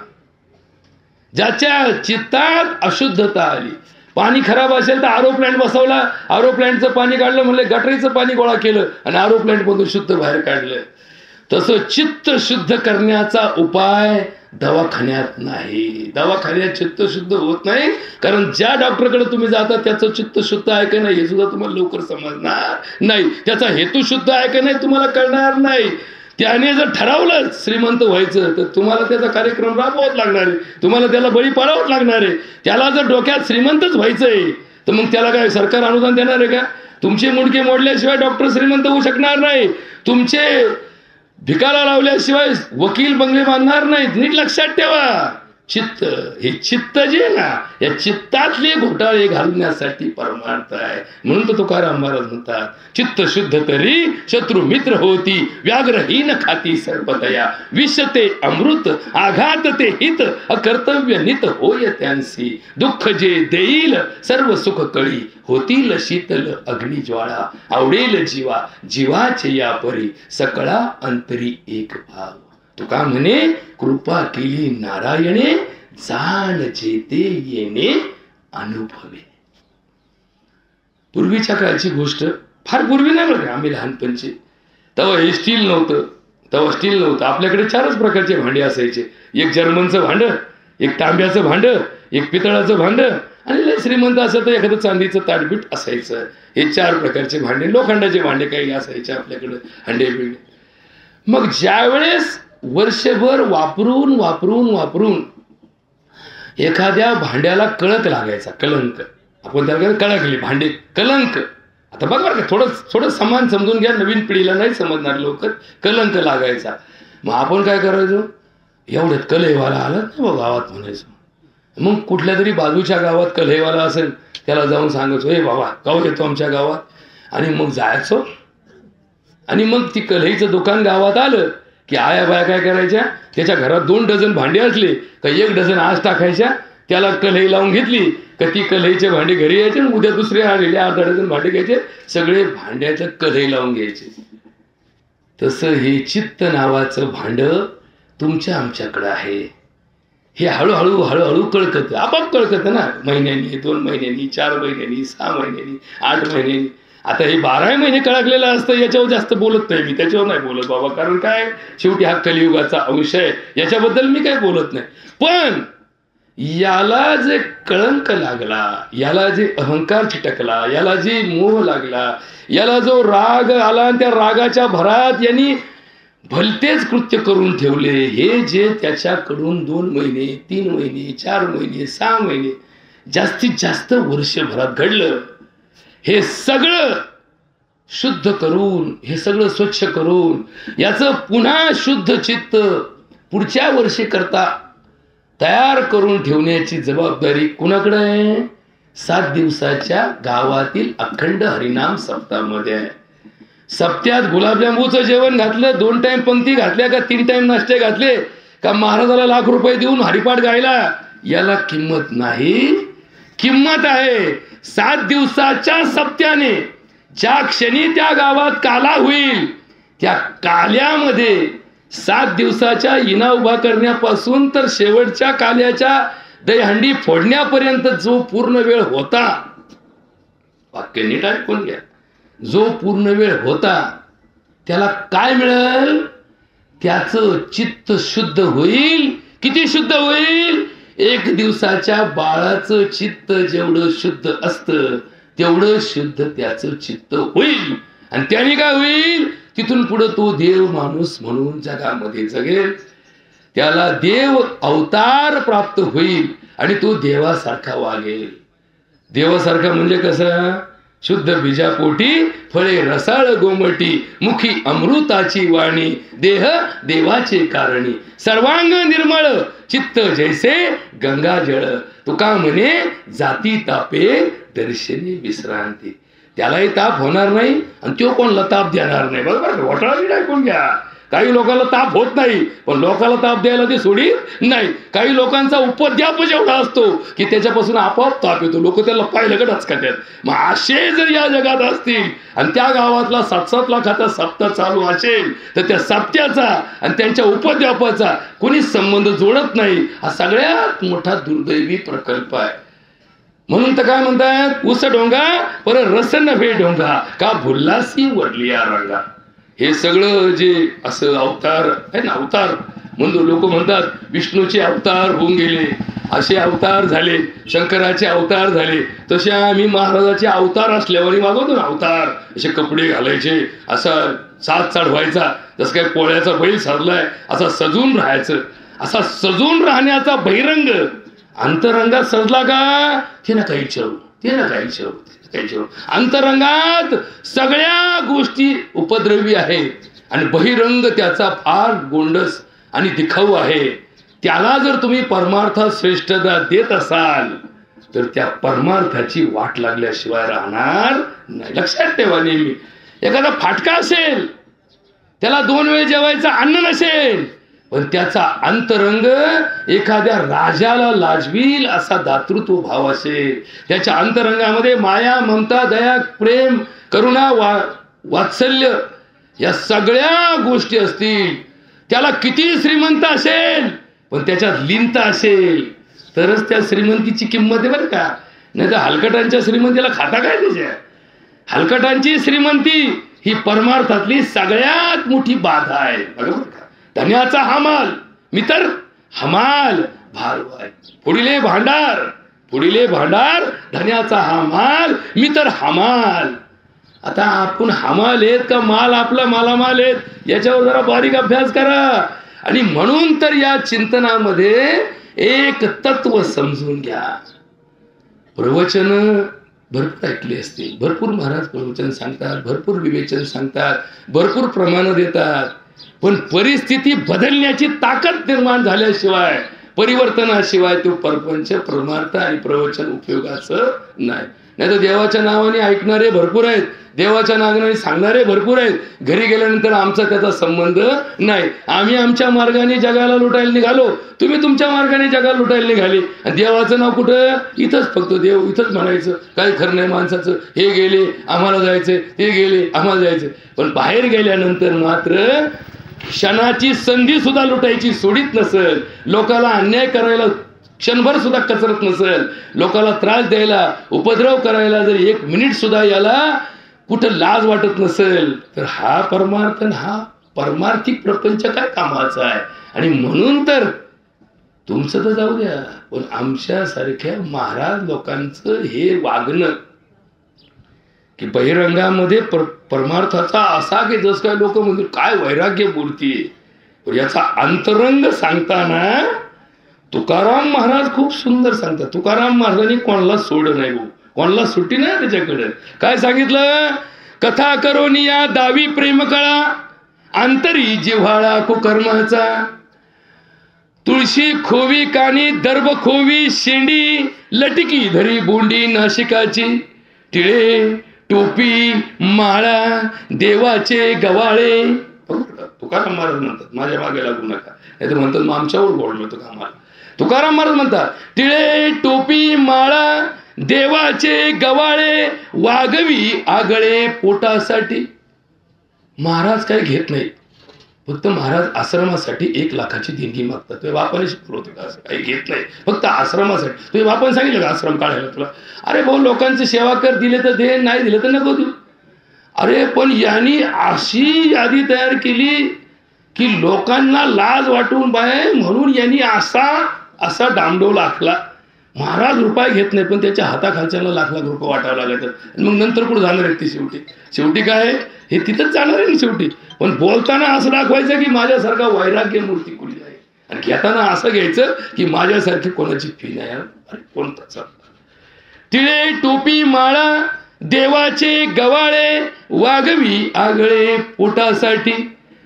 ज्याच्या चित्तात अशुद्धता आली, पाणी खराब असेल तर आरो प्लॅन्ट बसवला, आरो प्लॅन्टचं पाणी काढलं, म्हणलं गटरीचं पाणी गोळा केलं आणि आरो प्लॅन्ट मधून शुद्ध बाहेर काढलं. तसं चित्त शुद्ध करण्याचा उपाय दवाखान्यात नाही. दवाखान्यात चित्त शुद्ध होत नाही, कारण ज्या डॉक्टरकडे तुम्ही जाता त्याचं चित्त शुद्ध आहे का नाही हे सुद्धा तुम्हाला लवकर समजणार नाही. त्याचा हेतू शुद्ध आहे का नाही तुम्हाला कळणार नाही. त्याने जर ठरवलं श्रीमंत व्हायचं तर तुम्हाला त्याचा कार्यक्रम राबवावाच लागणार आहे, तुम्हाला त्याला बळी पाडावंच लागणार आहे. त्याला जर डोक्यात श्रीमंतच व्हायचंय तर मग त्याला काय सरकार अनुदान देणार आहे का? तुमचे मुंडके मोडल्याशिवाय डॉक्टर श्रीमंत होऊ शकणार नाही. तुमचे भिकाला लावल्याशिवाय वकील बंगले बांधणार नाहीत. नीट लक्षात ठेवा. चित्त, हे चित्त जे ना, या चित्तातले घोटाळे घालण्यासाठी परमार्थ आहे. म्हणून तो तुकाराम महाराज म्हणतात, चित्त शुद्ध तरी शत्रू मित्र होती, व्याघ्रहीन खाती सर्पतया, विषते अमृत आघात ते हित, अकर्तव्य नित होय त्यांसी, दुःख जे देईल सर्व सुख कळी, होतील शीतल अग्निज्वाळा, आवडेल जीवा जीवाचे या परी, सकळा अंतरी एक भाव. तुका म्हणे कृपा केली नारायणे, जाण जेते येणे अनुभवे. पूर्वीच्या काळची गोष्ट, फार पूर्वी नाही बघा, आम्ही लहानपणचे, तेव्हा हे स्टील नव्हतं. आपल्याकडे 4च प्रकारचे भांडे असायचे. एक जर्मनचं भांड, एक तांब्याचं भांड, एक पितळाचं भांड, आणि लय श्रीमंत असं तर एखादं चांदीचं ताटबीट असायचं. हे 4 प्रकारचे भांडे. लोखंडाचे भांडे काही असायचे आपल्याकडे, हंडे बिंडे. मग ज्यावेळेस वर्षभर वापरून एखाद्या भांड्याला कळक लागायचा, कलंक, आपण त्याला कळकली भांडे कलंक. आता बघ बरं का, थोडं समान समजून घ्या, नवीन पिढीला नाही समजणार लवकर. कलंक लागायचा. मग आपण काय करायचो, एवढ्यात कलहेवाला आला नाही बघ गावात म्हणायचो. मग कुठल्या तरी बाजूच्या गावात कलहेवाला असेल, त्याला जाऊन सांगायचो, हे बाबा गाव येतो आमच्या गावात. आणि मग जायचो, आणि मग ती कलहीचं दुकान गावात आलं की आया बाया काय करायच्या, त्याच्या घरात 2 डझन भांडे असले का 1 डझन आज टाकायच्या, त्याला कलही लावून घेतली का ती कलहीचे भांडे घरी यायचे, आणि उद्या दुसरे आलेले 1/2 डझन भांडे घ्यायचे, सगळे भांड्याचं कलही लावून घ्यायचे. तसं हे चित्त नावाचं भांड तुमच्या आमच्याकडं आहे. हे हळूहळू कळकत, आपाप कळकत ना, महिन्यांनी, 2 महिन्यांनी, 4 महिन्यांनी, 6 महिन्यांनी, 8 महिन्यांनी. आता हे 12 महिने कळकलेलं असतं, याच्यावर जास्त बोलत नाही मी, त्याच्यावर नाही बोलत बाबा, कारण काय, शेवटी हा कलियुगाचा अंश आहे, याच्याबद्दल मी काही बोलत नाही. पण याला जे कळंक लागला, याला जे अहंकार चिटकला, याला जे मोह लागला, याला जो राग आला, आणि त्या रागाच्या भरात यांनी भलतेच कृत्य करून ठेवले, हे जे त्याच्याकडून 2 महिने, 3 महिने, 4 महिने, 6 महिने, जास्तीत जास्त वर्षभरात घडलं, हे सगळं शुद्ध करून, हे सगळं स्वच्छ करून, याचं पुन्हा शुद्ध चित्त पुढच्या वर्षी करता तयार करून ठेवण्याची जबाबदारी कुणाकडे आहे? 7 दिवसाच्या गावातील अखंड हरिनाम सप्ताहामध्ये आहे. सप्त्यात गुलाबजांबूचं जेवण घातलं, 2 टाइम पंक्ती घातल्या का 3 टाइम नाश्ते घातले का महाराजाला लाख रुपये देऊन हरिपाठ गायला, याला किंमत नाही. किंमत आहे 7 दिवसाच्या सप्त्याने. ज्या क्षणी त्या गावात काला होईल, त्या काल्यामध्ये 7 दिवसाच्या इना उभा करण्यापासून तर शेवटच्या काल्याच्या दहीहंडी फोडण्यापर्यंत जो पूर्ण वेळ होता, वाक्य नीट ऐकून घ्या, जो पूर्ण वेळ होता त्याला काय मिळेल? त्याचं चित्त शुद्ध होईल. किती शुद्ध होईल? 1 दिवसाच्या बाळाचं चित्त जेवढं शुद्ध असतं तेवढं शुद्ध त्याचं चित्त होईल. आणि त्याने काय होईल? तिथून पुढे तो देव माणूस म्हणून जगामध्ये जगेल. त्याला देव अवतार प्राप्त होईल आणि तो देवासारखा वागेल. देवासारखा म्हणजे कसं? शुद्ध बीजापोटी फळे रसाळ गोमटी, मुखी अमृताची वाणी, देह देवाचे कारणी, सर्वांग निर्मळ चित्त जैसे गंगाजळ. तुका म्हणे जाती तापे दर्शनी विश्रांती. त्यालाही ताप होणार नाही आणि तो कोणाला ताप देणार नाही. बरोबर, वटाळा ऐकून घ्या. काही लोकांना ताप होत नाही, पण लोकांना ताप द्यायला ते सोडी नाही. काही लोकांचा उपद्यापच एवढा असतो की त्याच्यापासून आपोआप ताप येतो. लोक त्याला पाहिलं का डचकात्यात. मग असे जर या जगात असतील आणि त्या गावातला 7-7 लाखाचा सप्ताह चालू असेल, तर त्या सप्त्याचा आणि त्यांच्या उपद्यापाचा कोणीच संबंध जोडत नाही. हा सगळ्यात मोठा दुर्दैवी प्रकल्प आहे. म्हणून तर काय म्हणतात, उस डोंगा पर रस नव्हे डोंगा, का भुल्लासी वरलिया रंगा. हे सगळं जे असं अवतार आहे ना, अवतार म्हणतो लोक म्हणतात विष्णूचे अवतार होऊन गेले, असे अवतार झाले, शंकराचे अवतार झाले, तसे आम्ही महाराजाचे अवतार असल्यावर मागवतो ना अवतार. असे कपडे घालायचे, असा साज चढवायचा, जसं काय पोळ्याचा बैल साजलाय असा सजून राहायचं. असा सजून राहण्याचा बहिरंग अंतरंगात सजला का ते ना काही चव, ते ना काही चव. अंतरंगात सगळ्या गोष्टी उपद्रवी आहेत आणि बहिरंग त्याचा फार गोंडस आणि दिखाऊ आहे. त्याला जर तुम्ही परमार्थात श्रेष्ठता देत असाल तर त्या परमार्थाची वाट लागल्याशिवाय राहणार नाही. लक्षात ठेवा नेहमी. एखादा फाटका असेल, त्याला 2 वेळ जेवायचं अन्न नसेल, पण त्याचा अंतरंग एखाद्या राजाला लाजवील असा दातृत्व भाव असेल, त्याच्या अंतरंगामध्ये माया, ममता, दया, प्रेम, करुणा, वात्सल्य या सगळ्या गोष्टी असतील, त्याला किती श्रीमंत असेल पण त्याच्यात लीनता असेल तरच त्या श्रीमंतीची किंमत आहे बरं का. नाही तर हलकटांच्या श्रीमंतीला खाता काय त्याच्या. हलकटांची श्रीमंती ही परमार्थातली सगळ्यात मोठी बाधा आहे. बरोबर का. धन्याचा हमाल मी तर हमाल भारवाय, पुढीले भांडार धन्याचा हमाल मी तर हमाल. आता आपण हमाल आहेत का माल आपला मालामाल आहेत याच्यावर जरा बारीक अभ्यास करा. आणि म्हणून तर या चिंतनामध्ये एक तत्व समजून घ्या. प्रवचन भरपूर ऐकले असतील, भरपूर महाराज प्रवचन सांगतात, भरपूर विवेचन सांगतात, भरपूर प्रमाण देतात, पण परिस्थिती बदलण्याची ताकद निर्माण झाल्याशिवाय, परिवर्तनाशिवाय तो परपंच, परमार्थ आणि प्रवचन उपयोगाचं नाही. नाही तर देवाच्या नावाने ऐकणारे भरपूर आहेत, देवाच्या नावाने सांगणारे भरपूर आहेत, घरी गेल्यानंतर आमचा त्याचा संबंध नाही. आम्ही आमच्या मार्गाने जगाला लुटायला निघालो, तुम्ही तुमच्या मार्गाने जगाला लुटायला निघाले. आणि देवाचं नाव कुठं? इथंच, फक्त देव इथंच म्हणायचं. काही खरं नाही माणसाचं. हे गेले आम्हाला जायचंय, ते गेले आम्हाला जायचंय. पण बाहेर गेल्यानंतर मात्र क्षणाची संधी सुद्धा लुटायची सोडीत नसेल, लोकाला अन्याय करायला क्षणभर सुद्धा कसरत नसेल, लोकाला त्रास द्यायला, उपद्रव करायला जर 1 मिनिट सुद्धा याला कुठं लाज वाटत नसेल तर हा परमार्थ, हा परमार्थिक प्रपंच काय कामाचा आहे. आणि म्हणून तर तुमचं तर जाऊ द्या, पण आमच्यासारख्या महाराज लोकांचं हे वागणं की बहिरंगामध्ये परमार्थाचा असा की जस काय लोक म्हणतील काय वैराग्य मूर्ती, याचा अंतरंग सांगताना तुकाराम महाराज खूप सुंदर सांगतात. तुकाराम महाराजांनी कोणाला सोड नाही, कोणाला सुट्टी नाही त्याच्याकडे. काय सांगितलं? कथा करोनिया दावी प्रेम कळा, अंतरी जिव्हाळा कुकर्माचा, तुळशी खोवी कानी दर्भ खोवी शेंडी, लटकी धरी बोंडी नाशिकाची, टिळे टोपी माळा देवाचे गवाळे. तुकाराम महाराज म्हणतात माझ्या मागे लागू नका, नाही तर म्हणतात मग आमच्यावर गोडलो होतं कामाला. तुकाराम महाराज म्हणतात टिळे टोपी माळा देवाचे गवाळे, वागवी आगळे पोटासाठी. महाराज काही घेत नाही, फक्त महाराज आश्रमासाठी 1 लाखाची देणगी मागतात. तुझ्या बापाने शिकवलं होतं का? असं काही घेत नाही, फक्त आश्रमासाठी. तुझ्या बापाने सांगितलं का आश्रम काढायला तुला? अरे भाऊ लोकांची सेवा कर, दिले तर दे, नाही दिलं तर नको देऊ. अरे पण यांनी अशी यादी तयार केली की लोकांना लाज वाटून बाय म्हणून यांनी असा डामडोल आखला. महाराज रुपये घेत नाही, पण त्याच्या हाताखालच्याला लाख रुपये वाटावं लागायचं. मग नंतर कुठं जाणार आहेत ते? शेवटी काय हे तिथंच जाणार आहे ना शेवटी. पण बोलताना असं दाखवायचं की माझ्यासारखा वैराग्य मूर्ती कुठली आहे, आणि घेताना असं घ्यायचं की माझ्यासारखी कोणाची फी नाही. अरे कोणता? टिळे टोपी माळा देवाचे गवाळे, वागवी आगळे पोटासाठी,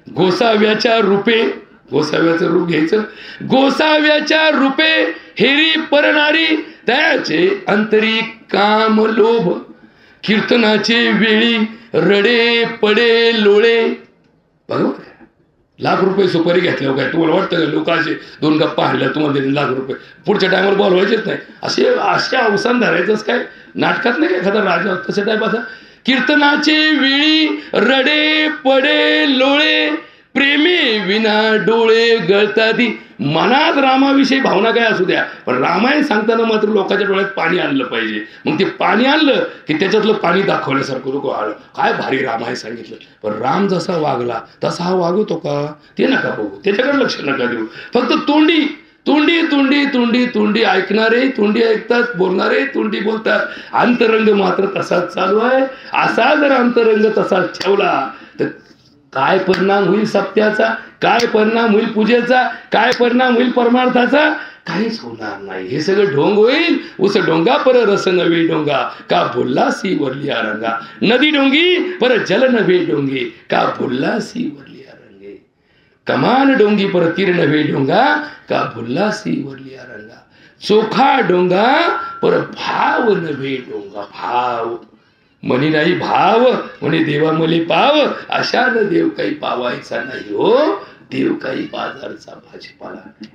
गोसाव्याच्या रूपे, गोसाव्याचं रूप घ्यायचं, गोसाव्याच्या रूपे हेरी परणारी, दयाचे अंतरी काम लोभ, कीर्तनाचे वेळी रडे पडे लोळे. बरोबर. ₹1,00,000 सुपारी घेतल्यावर काय तुम्हाला वाटतं का लोकांचे 2 गप्पा हाणल्या तुम्हाला ₹1,00,000 पुढच्या टायमाला बोलवायचेच नाही? असे अवसान धरायचंच काय? नाटकात नाही का एखादा राजा तसं टाईप असा. कीर्तनाचे वेळी रडे पडे लोळे, प्रेमी विना डोळे गळताती. मनात रामाविषयी भावना काय असू द्या, पण रामायण सांगताना मात्र लोकांच्या डोळ्यात पाणी आणलं पाहिजे. मग ते पाणी आणलं की त्याच्यातलं पाणी दाखवण्यासारखं लोक काय भारी रामायण सांगितलं. पण राम जसा वागला तसा हा वागवतो का ते नका बघू, त्याच्याकडे लक्ष नका देऊ. फक्त तोंडी तोंडी तोंडी तोंडी तोंडी ऐकणारे तोंडी ऐकतात, बोलणारे तोंडी बोलतात. अंतरंग मात्र तसाच चालू आहे. असा जर अंतरंग तसाच ठेवला तर काय परिणाम होईल सत्याचा, काय परिणाम होईल पूजेचा, काय परिणाम होईल परमार्थाचा? काहीच होणार नाही. हे सगळं ढोंग होईल. उस डोंगा पर रस नवे डोंगा, का भुल्लासी वरलिया रंगा. नदी डोंगी पर जल नवे डोंगे, का भुल्लासी वरलिया रंगे. कमान डोंगी पर तीर नव्हे डोंगा का भुल्लासी वरलिया रंगा. चोखा डोंगा पर भाव नव्हे डोंगा. भाव म्हणी नाही भाव म्हणे देवा मले पाव. अशा न देव काही पावायचा नाही हो. देव काही बाजारचा भाजीपाला नाही.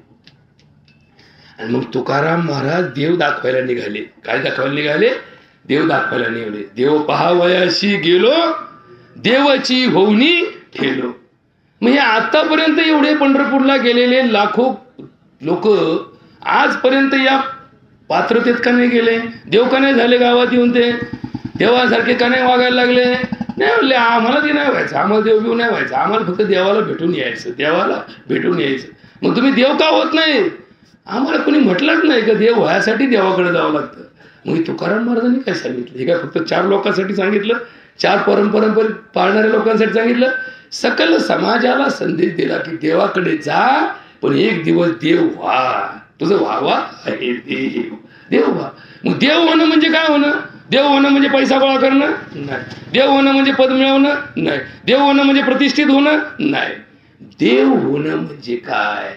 आणि मग तुकाराम महाराज देव दाखवायला निघाले. काय दाखवायला निघाले? देव दाखवायला निघाले. देव पहावयाशी गेलो देवाची होऊनी ठेलो. मग हे आतापर्यंत एवढे पंढरपूरला गेलेले लाखो लोक आजपर्यंत या पात्रतेत का नाही गेले? देव का नाही झाले गावात येऊन? ते देवासारखे का नाही वागायला लागले? नाही म्हणले आम्हाला ते नाही व्हायचं, आम्हाला देव घेऊन नाही व्हायचं, आम्हाला फक्त देवाला भेटून यायचं, देवाला भेटून यायचं. मग तुम्ही देव का होत नाही? आम्हाला कोणी म्हटलंच नाही का देव व्हायसाठी देवाकडे जावं लागतं. मग तुकाराम महाराजांनी काय सांगितलं? हे काय फक्त 4 लोकांसाठी सांगितलं? 4 परंपरा पाळणाऱ्या लोकांसाठी सांगितलं? सकल समाजाला संदेश दिला की देवाकडे जा, पण एक दिवस देव व्हा. तुझं व्हावा आहे देव. देव व्हा. मग देव होणं म्हणजे काय होणं? देव होणं म्हणजे पैसा गोळा करणं नाही. देव होणं म्हणजे पद मिळवणं नाही. देव होणं म्हणजे प्रतिष्ठित होणं नाही. देव होणं म्हणजे काय?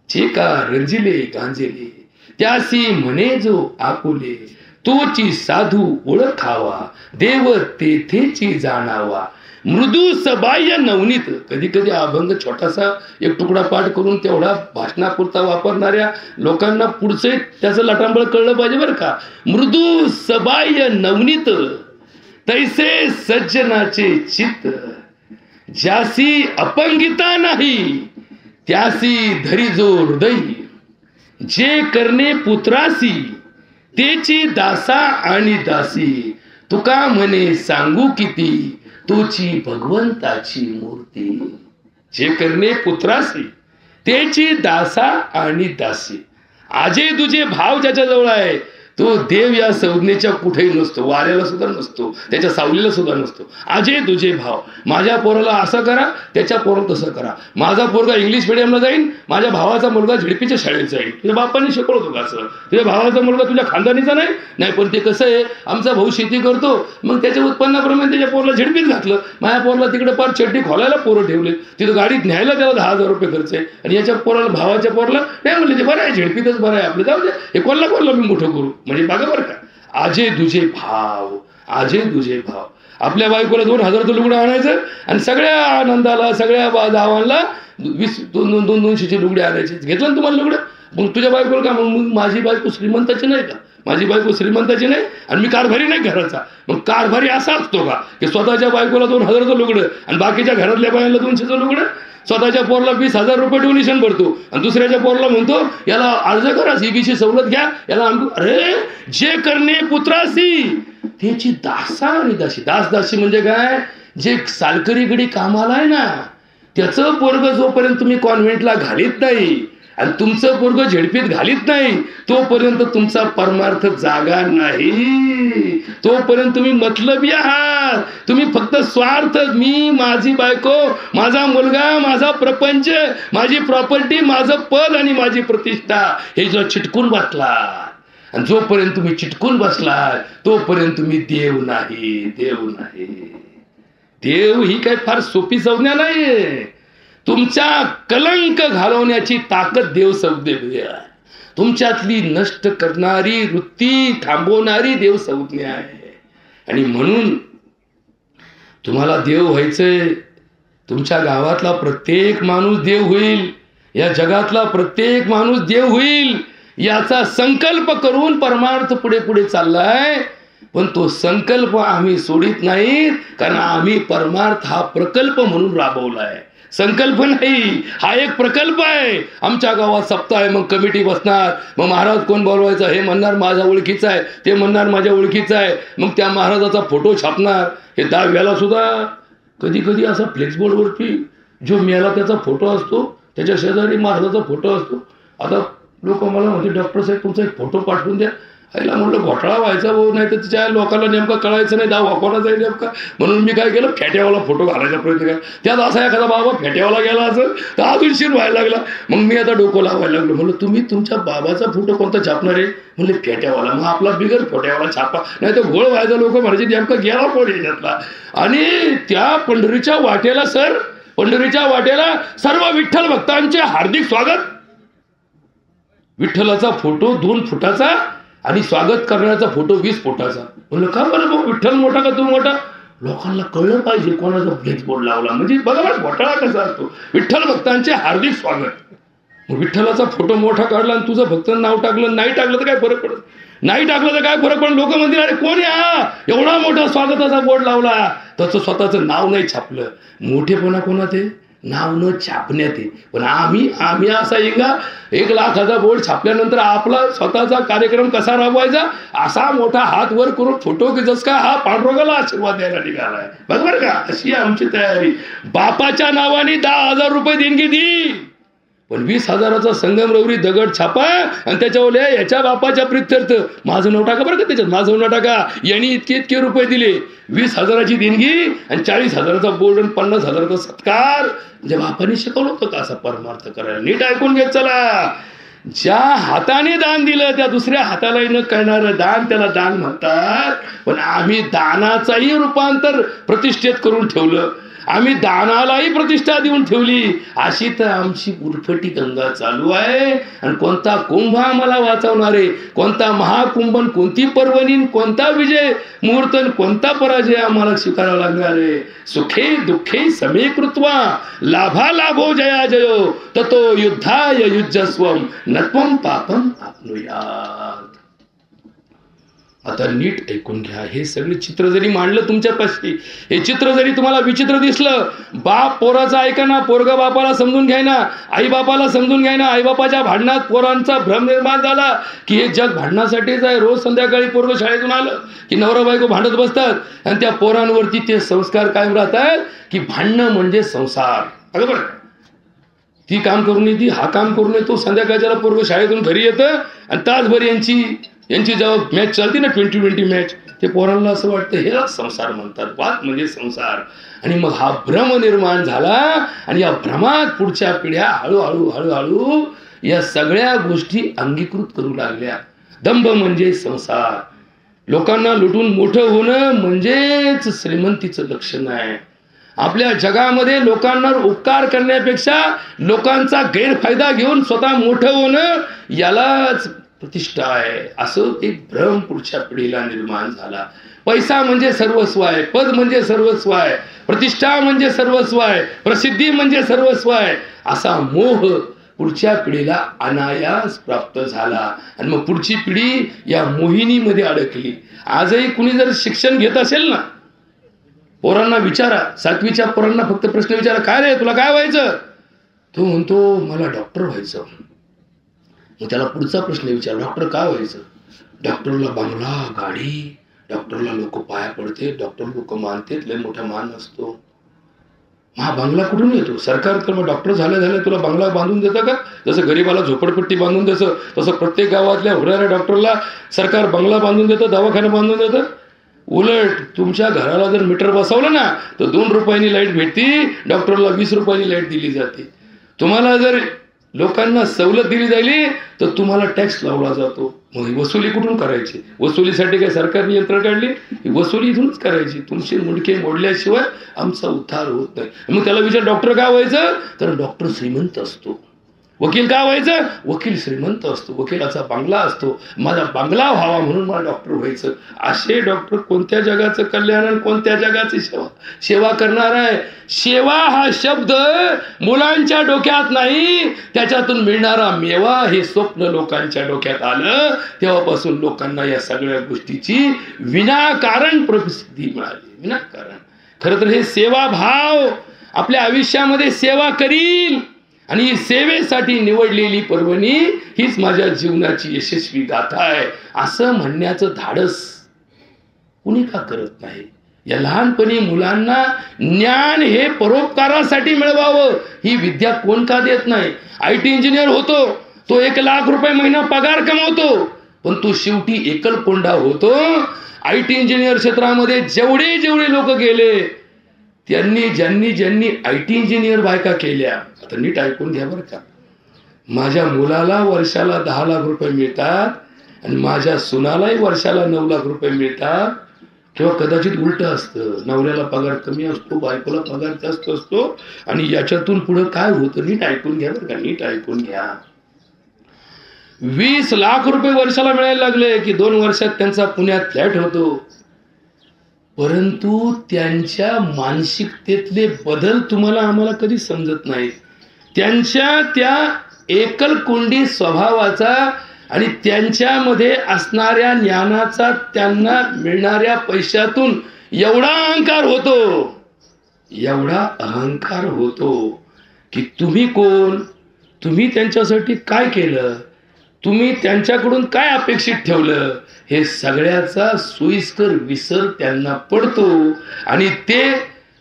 जे का रंजिले गांजिले त्यासी म्हणे जो आपुले, तोची साधू ओळखावा देव तेथेची जाणावा. मृदू सबाह्य नवनीत. कधी कधी अभंग छोटासा एक तुकडा पाठ करून तेवढा भाषणापुरता वापरणाऱ्या लोकांना पुढचे त्याचं लटांबळ कळलं पाहिजे बरं का. मृदू सबाह्य नवनीत तैसे सज्जनाचे चित्त, ज्यासी अपंगिता नाही त्यासी धरी जो हृदय, जे करणे पुत्रासी तेची दासा आणि दासी, तुका म्हणे सांगू किती तोची भगवंताची मूर्ती. जे करणे पुत्रासी तेची दासा आणि दासी. आजे तुझे भाव ज्याच्या जवळ आहे तो देव या संज्ञेच्या कुठेही नसतो, वाऱ्याला सुद्धा नसतो, त्याच्या सावलीला सुद्धा नसतो. आजे तुझे भाव. माझ्या पोराला असं करा, त्याच्या पोराला तसं करा. माझा पोरगा इंग्लिश मिडियमला जाईल, माझ्या भावाचा मुलगा झेडपीच्या शाळेत जाईल. तुझ्या बापाने शिकवलं होतं असं? तुझ्या भावाचा मुलगा तुझ्या खानदानीचा नाही नाही. पण ते कसं आहे, आमचा भाऊ शेती करतो, मग त्याच्या उत्पन्नाप्रमाणे त्याच्या पोरला झेडपीत घातलं. माझ्या पोरला तिकडे पार चड्डी खोलायला पोरं ठेवले, तिथं गाडीत न्यायला त्याला 10,000 रुपये खर्च आहे. आणि याच्या पोराला भावाच्या पोरला नाही म्हणले ते बरं आहे, झेडपीतच बरं आहे आपलं, जाऊ दे, हे कोणला मी मोठं करू. म्हणजे बघा बरं का, आजे तुझे भाव. आजे तुझे भाव. आपल्या बायकोला 2,000चं लुगडं आणायचं आणि सगळ्या आनंदाला सगळ्या गावांना 200-200चे लुगडे आणायचे. घेतलं ना तुम्हाला लुगडं? मग तुझ्या बायकोला का मग माझी बायको श्रीमंताची नाही का? माझी बायको श्रीमंताची नाही आणि मी कारभारी नाही घराचा. मग कारभारी असा असतो का की स्वतःच्या बायकोला 2,000चं लुगडं आणि बाकीच्या घरातल्या बायांना 200चं लुगडं? स्वतःच्या पोरला 20,000 रुपये डोनेशन भरतो आणि दुसऱ्याच्या पोरला म्हणतो याला अर्ज करा, सीबीसी सवलत घ्या, याला. अरे जे करणे पुत्रासी त्याची दासा आणि दासी. दासी म्हणजे काय? जे सालकरीकडे कामाला आहे ना त्याचं पोरग जोपर्यंत तुम्ही कॉन्व्हेंटला घालीत नाही आणि तुमचं पोरग झेडपीत घालीत नाही तोपर्यंत तुमचा परमार्थ जागा नाही. तोपर्यंत तुम्ही मतलबी आहात. तुम्ही फक्त स्वार्थ, मी, माझी बायको, माझा मुलगा, माझा प्रपंच, माझी प्रॉपर्टी, माझं पद आणि माझी प्रतिष्ठा हे जो चिटकून बसला. आणि जोपर्यंत तुम्ही चिटकून बसलाय तोपर्यंत तुम्ही देव नाही. देव नाही. देव ही काय फार सोपी संज्ञा नाहीये. तुमच्या कलंक घालवण्याची ताकद देव संज्ञा आहे. तुमच्यातली नष्ट करणारी वृत्ती थांबवणारी देव संज्ञा आहे. आणि म्हणून तुम्हाला देव व्हायचंय. तुमच्या गावातला प्रत्येक माणूस देव होईल, या जगातला प्रत्येक माणूस देव होईल याचा संकल्प करून परमार्थ पुढे पुढे चाललाय. पण तो संकल्प आम्ही सोडित नाही, कारण आम्ही परमार्थ हा प्रकल्प म्हणून राबवलाय. संकल्प नाही, हा एक प्रकल्प आहे. आमच्या गावात सप्ताह आहे, मग कमिटी बसणार, मग महाराज कोण बोलवायचा हे म्हणणार माझ्या ओळखीचा आहे, ते म्हणणार माझ्या ओळखीचा आहे, मग त्या महाराजाचा फोटो छापणार. हे 10व्याला सुद्धा कधी कधी असा फ्लेक्सबोर्डवरती जो मेला त्याचा फोटो असतो, त्याच्या शेजारी महाराजाचा फोटो असतो. आता लोक मला म्हणते डॉक्टर साहेब तुमचा एक फोटो पाठवून द्या. आईला म्हटलं घोटाळा व्हायचा भाऊ, नाही तर तिच्या लोकांना नेमका कळायचं नाही दावा कोणाचा आहे नेमका. म्हणून मी काय केलं, फेट्यावाला फोटो घालायचा प्रयत्न केला. त्यात असा एखादा बाबा फेट्यावाला गेला असेल तर अजून शिर व्हायला लागला. मग मी आता डोकं लावायला लागलो. म्हणलं तुम्ही तुमच्या बाबाचा फोटो कोणता छापणार आहे? म्हणले फेट्यावाला. मग आपला बिगर फेट्यावाला छापा, नाही तर घोळ व्हायचा. लोक म्हणायचे नेमका गेला कोण याच्यातला. आणि त्या पंढरीच्या वाटेला सर पंढरीच्या वाटेला सर्व विठ्ठल भक्तांचे हार्दिक स्वागत. विठ्ठलाचा फोटो 2 फुटाचा आणि स्वागत करण्याचा फोटो 20 फुटाचा. म्हणलं का बरं भाऊ, विठ्ठल मोठा का तू मोठा? लोकांना कळलं पाहिजे कोणाचा फ्लेक्स बोर्ड लावला. म्हणजे बघा बरं घोटाळा कसा असतो. विठ्ठल भक्तांचे हार्दिक स्वागत. मग विठ्ठलाचा फोटो मोठा काढला आणि तुझं भक्त नाव टाकलं, नाही टाकलं तर काय फरक पडत? नाही टाकलं तर काय फरक पडत? लोक म्हणतील अरे कोण या एवढा मोठा स्वागताचा बोर्ड लावला, त्याचं स्वतःचं नाव नाही छापलं. मोठेपणा कोणात आहे? नाव न छापण्यात आहे. पण आम्ही असा इंगा 1 लाखाचा बोर्ड छापल्यानंतर आपला स्वतःचा कार्यक्रम कसा राबवायचा असा मोठा हात वर करून फोटो की जस का हा पांडुरंगाला आशीर्वाद द्यायला निघालाय. बरोबर का? अशी आमची तयारी. बापाच्या नावाने 10,000 रुपये देणगी दी, पण 20,000चा संगमरवरी दगड छापा आणि त्याच्यावर याच्या बापाच्या प्रित्यर्थ माझं नाव टाका बरं का, त्याच्यात माझं नाव टाका. यांनी इतके रुपये दिले. 20,000ची देणगी आणि 40,000चा बोर्ड आणि 50,000चा सत्कार. म्हणजे बापाने शिकवलं होतं का असा परमार्थ करायला? नीट ऐकून घेत चला. ज्या हाताने दान दिलं त्या दुसऱ्या हातालाही न करणारं दान त्याला दान म्हणतात. पण आम्ही दानाचाही रूपांतर प्रतिष्ठेत करून ठेवलं. आम्ही दानालाही प्रतिष्ठा देऊन ठेवली. अशी तर आमची उरफटी गंगा चालू आहे. आणि कोणता कुंभ आम्हाला वाचवणार आहे? कोणता महाकुंभन, कोणती पर्वणी, कोणता विजय मुहूर्त, कोणता पराजय आम्हाला स्वीकारावा लागणार आहे? सुखे दुःखे समे कृत्वा लाभा लाभो जया जयो ततो युद्धाय युज्यस्वम नत्वम पापम आपनुयात. आता नीट ऐकून घ्या. हे सगळे चित्र जरी मांडलं तुमच्यापाशी, हे चित्र जरी तुम्हाला विचित्र दिसलं, बाप पोराचा ऐका ना, पोरगा बापाला समजून घ्याय ना, आई बापाला समजून घ्याय ना. आई बापाच्या भांडणात पोरांचा भ्रम निर्माण झाला की हे जग भांडणासाठीच आहे. रोज संध्याकाळी पोरग शाळेतून आलं की नवरा बायको भांडत बसतात आणि त्या पोरांवरती ते संस्कार कायम राहतात की भांडणं म्हणजे संसार. बरोबर? ती काम करून येते, हा काम करून येतो. संध्याकाळच्याला पोरग शाळेतून घरी येतं आणि तासभर यांची जेव्हा मॅच चालते ना 20-20 मॅच, ते पोरांना असं वाटतं हे संसार म्हणतात, वाद म्हणजे संसार. आणि मग हा भ्रम निर्माण झाला आणि या भ्रमात पुढच्या पिढ्या हळूहळू या सगळ्या गोष्टी अंगीकृत करू लागल्या. दंभ म्हणजे संसार. लोकांना लुटून मोठं होणं म्हणजेच श्रीमंतीचं लक्षण आहे. आपल्या जगामध्ये लोकांवर उपकार करण्यापेक्षा लोकांचा गैरफायदा घेऊन स्वतः मोठं होणं यालाच प्रतिष्ठा आहे. असं एक भ्रम पुढच्या पिढीला निर्माण झाला. पैसा म्हणजे सर्वस्व आहे, पद म्हणजे सर्वस्व आहे, प्रतिष्ठा म्हणजे सर्वस्व आहे, प्रसिद्धी म्हणजे सर्वस्व आहे, असा मोह पुढच्या पिढीला अनायास प्राप्त झाला. आणि मग पुढची पिढी या मोहिनीमध्ये अडकली. आजही कुणी जर शिक्षण घेत असेल ना, पोरांना विचारा, 7वीच्या पोरांना फक्त प्रश्न विचारा, काय रे तुला काय व्हायचं? तो म्हणतो मला डॉक्टर व्हायचं. मग त्याला पुढचा प्रश्न विचार, डॉक्टर काय व्हायचं? डॉक्टरला बंगला, गाडी, डॉक्टरला लोक पाया पडते, डॉक्टर लोक मानते, लय मोठा मान असतो. हा बंगला कुठून येतो? सरकार तर मग डॉक्टर झाले तुला बंगला बांधून देतं का? जसं गरीबाला झोपडपट्टी बांधून देतं तसं प्रत्येक गावातल्या होणाऱ्या डॉक्टरला सरकार बंगला बांधून देतं, दवाखाना बांधून देतं. उलट तुमच्या घराला जर मीटर बसवलं ना तर 2 रुपयांनी लाईट भेटती, डॉक्टरला 20 रुपयांनी लाईट दिली जाते. तुम्हाला जर लोकांना सवलत दिली जाईल तर तुम्हाला टॅक्स लावला जातो. मग वसुली कुठून करायची? वसुलीसाठी काय सरकारने यंत्र काढली? वसुली इथूनच करायची. तुमचे मुंडके मोडल्याशिवाय आमचा उद्धार होत नाही. मग त्याला विचार डॉक्टर काय व्हायचं? तर डॉक्टर श्रीमंत असतो. वकील काय व्हायचं? वकील श्रीमंत असतो, वकिलाचा बंगला असतो. माझा बंगला व्हावा म्हणून मला डॉक्टर व्हायचं. असे डॉक्टर कोणत्या जगाचं कल्याण आणि कोणत्या जगाची सेवा करणार आहे? सेवा हा शब्द मुलांच्या डोक्यात नाही, त्याच्यातून मिळणारा मेवा हे स्वप्न लोकांच्या डोक्यात आलं. तेव्हापासून लोकांना या सगळ्या गोष्टीची विनाकारण प्रसिद्धी मिळाली. विनाकारण. खरं तर हे सेवाभाव आपल्या आयुष्यामध्ये सेवा करील आणि सेवेसाठी निवडलेली पर्वणी हीच माझ्या जीवनाची यशस्वी गाथा आहे असं म्हणण्याचं धाडस कुणी का करत नाही? या लहानपणी मुलांना ज्ञान हे परोपकारासाठी मिळवावं ही विद्या कोण का देत नाही? IT इंजिनियर होतो, तो 1 लाख रुपये महिना पगार कमवतो, पण तो शेवटी एकलकोंडा होतो. IT इंजिनियर क्षेत्रामध्ये जेवढे लोक गेले ज्यांनी IT इंजिनियर बायका केल्या, आता नीट ऐकून घ्या बरं का, माझ्या मुलाला वर्षाला 10 लाख रुपये मिळतात आणि माझ्या सुनालाही वर्षाला 9 लाख रुपये मिळतात. किंवा कदाचित उलट असतं, नवऱ्याला पगार कमी असतो, बायकोला पगार जास्त असतो. आणि याच्यातून पुढे काय होतं नीट ऐकून घ्या बरं का, नीट ऐकून घ्या. 20 लाख रुपये वर्षाला मिळायला लागले की 2 वर्षात त्यांचा पुण्यात फ्लॅट होतो. परंतु त्यांच्या मानसिकतेतले बदल तुम्हाला आम्हाला कधी समजत नाही. त्यांच्या त्या एकलकोंडी स्वभावाचा आणि त्यांच्यामध्ये असणाऱ्या ज्ञानाचा, त्यांना मिळणाऱ्या पैशातून एवढा अहंकार होतो, एवढा अहंकार होतो की तुम्ही कोण, तुम्ही त्यांच्यासाठी काय केलं, तुम्ही त्यांच्याकडून काय अपेक्षित ठेवलं, हे सगळ्याचा सोयीस्कर विसर त्यांना पडतो. आणि ते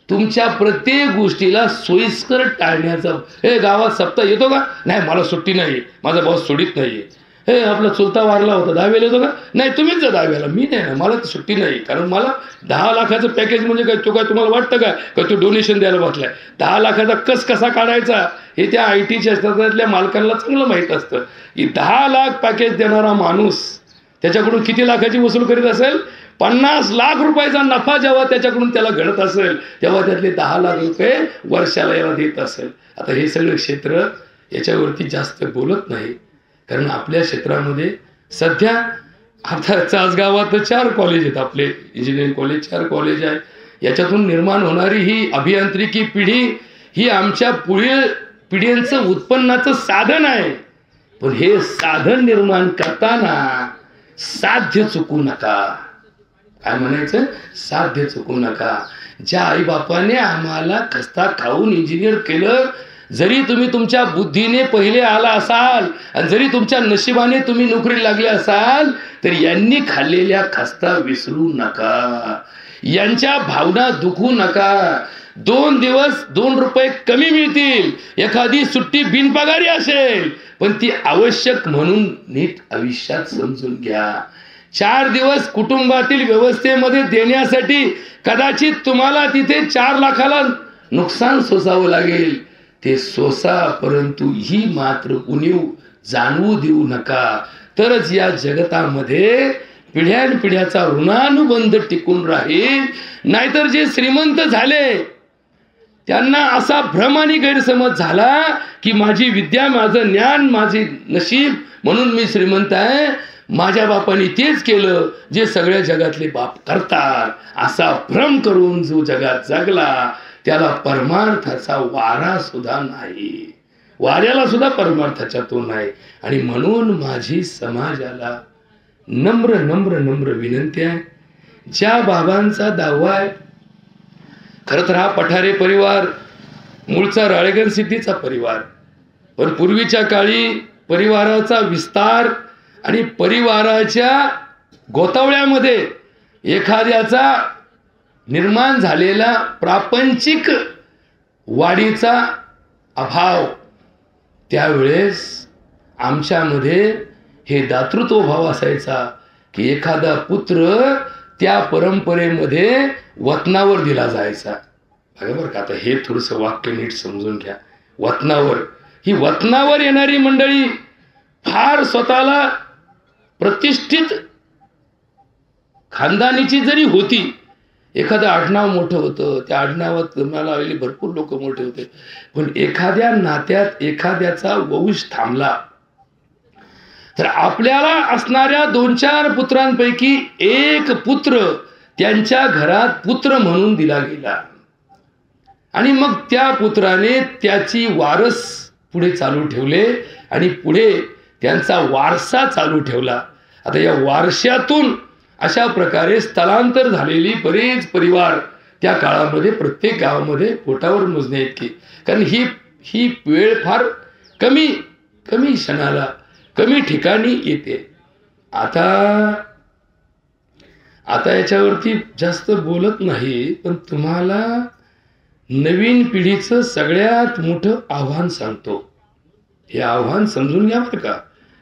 तुमच्या प्रत्येक गोष्टीला सोयीस्कर टाळण्याचा, हे गावात सप्ताह येतो का, नाही मला सुट्टी नाही, माझा बॉस सोडित नाहीये. हे आपला चुलता वारला होता, 10वेला येतो का, नाही तुम्हीच जा 10वेला, मी नाही ना, मला सुट्टी नाही, कारण मला 10 लाखाचं पॅकेज म्हणजे काय, तो काय तुम्हाला वाटतं का तो डोनेशन द्यायला बसलाय. 10 लाखाचा कसा काढायचा हे त्या IT क्षेत्रातल्या मालकांना चांगलं माहीत असतं की 10 लाख पॅकेज देणारा माणूस त्याच्याकडून किती लाखाची वसूल करीत असेल. 50 लाख रुपयाचा नफा जेव्हा त्याच्याकडून त्याला घडत असेल तेव्हा त्यातले 10 लाख रुपये वर्षाला याला देत असेल. आता हे सगळं क्षेत्र याच्यावरती जास्त बोलत नाही, कारण आपल्या क्षेत्रामध्ये सध्या आता चासगावात 4 कॉलेज आहेत, आपले इंजिनिअरिंग कॉलेज 4 कॉलेज आहे. याच्यातून निर्माण होणारी ही अभियांत्रिकी पिढी ही आमच्या पुढील पिढ्यांचं उत्पन्नाचं साधन आहे. पण हे साधन निर्माण करताना साध्य चुकू नका. काय म्हणायचं, साध्य चुकू नका. ज्या आईबापाने आम्हाला खस्ता खाऊन इंजिनियर केलं, जरी तुम्ही तुमच्या बुद्धीने पहिले आला असाल आणि जरी तुमच्या नशिबाने तुम्ही नोकरी लागले असाल, तर यांनी खाल्लेल्या खस्ता विसरू नका, यांच्या भावना दुखू नका. 2 दिवस 2 रुपये कमी मिळतील, एखादी सुट्टी बिनपगारी असेल, पण ती आवश्यक म्हणून नीट आयुष्यात समजून घ्या. 4 दिवस कुटुंबातील व्यवस्थेमध्ये देण्यासाठी कदाचित तुम्हाला तिथे 4 लाखाला नुकसान सोसावं लागेल. ते सोसा, परंतु ही मात्र उणीव जाणवू देऊ नका. तरच या जगतामध्ये पिढ्यानपिढ्याचा ऋणानुबंध टिकून राहील. नाहीतर जे श्रीमंत झाले त्यांना असा भ्रम आणि गैरसमज झाला की माझी विद्या, माझं ज्ञान, माझे नशीब म्हणून मी श्रीमंत आहे, माझ्या बापाने तेच केलं जे सगळ्या जगातले बाप करतात, असा भ्रम करून जो जगात जगला त्याला परमार्थाचा वारा सुद्धा नाही, वाऱ्याला सुद्धा परमार्थाचा तो नाही. आणि म्हणून माझी समाजाला नम्र नम्र नम्र विनंती आहे. ज्या बाबांचा दावा आहे, खरं तर हा पठारे परिवार मूळचा राळेगण सिद्धीचा परिवार, पण पूर्वीच्या काळी परिवाराचा विस्तार आणि परिवाराच्या गोतावळ्यामध्ये एखाद्याचा निर्माण झालेला प्रापंचिक वाढीचा अभाव, त्यावेळेस आमच्यामध्ये हे दातृत्व भाव असायचा की एखादा पुत्र त्या परंपरेमध्ये वतनावर दिला जायचा. बरोबर का, आता हे थोडंसं वाक्य नीट समजून घ्या. वतनावर, ही वतनावर येणारी मंडळी फार स्वतःला प्रतिष्ठित खानदानीची जरी होती, एखादं आडनाव मोठं होतं, त्या आडनावात तुम्हाला आलेले भरपूर लोक मोठे होते, पण एखाद्या नात्यात एखाद्याचा वंश थांबला तर आपल्याला असणाऱ्या 2-4 पुत्रांपैकी एक पुत्र त्यांच्या घरात पुत्र म्हणून दिला गेला आणि मग त्या पुत्राने त्याची वारस पुढे चालू ठेवले आणि पुढे त्यांचा वारसा चालू ठेवला. आता या वारशातून अशा प्रकारे स्थलांतर झालेली बरेच परिवार त्या काळामध्ये प्रत्येक गावामध्ये पोटावर मोजणे इतकी, कारण ही वेळ फार कमी क्षणाला कमी ठिकाणी येते. आता याच्यावरती जास्त बोलत नाही, पण तुम्हाला नवीन पिढीचं सगळ्यात मोठं आव्हान सांगतो. हे आव्हान समजून घ्या बरं का.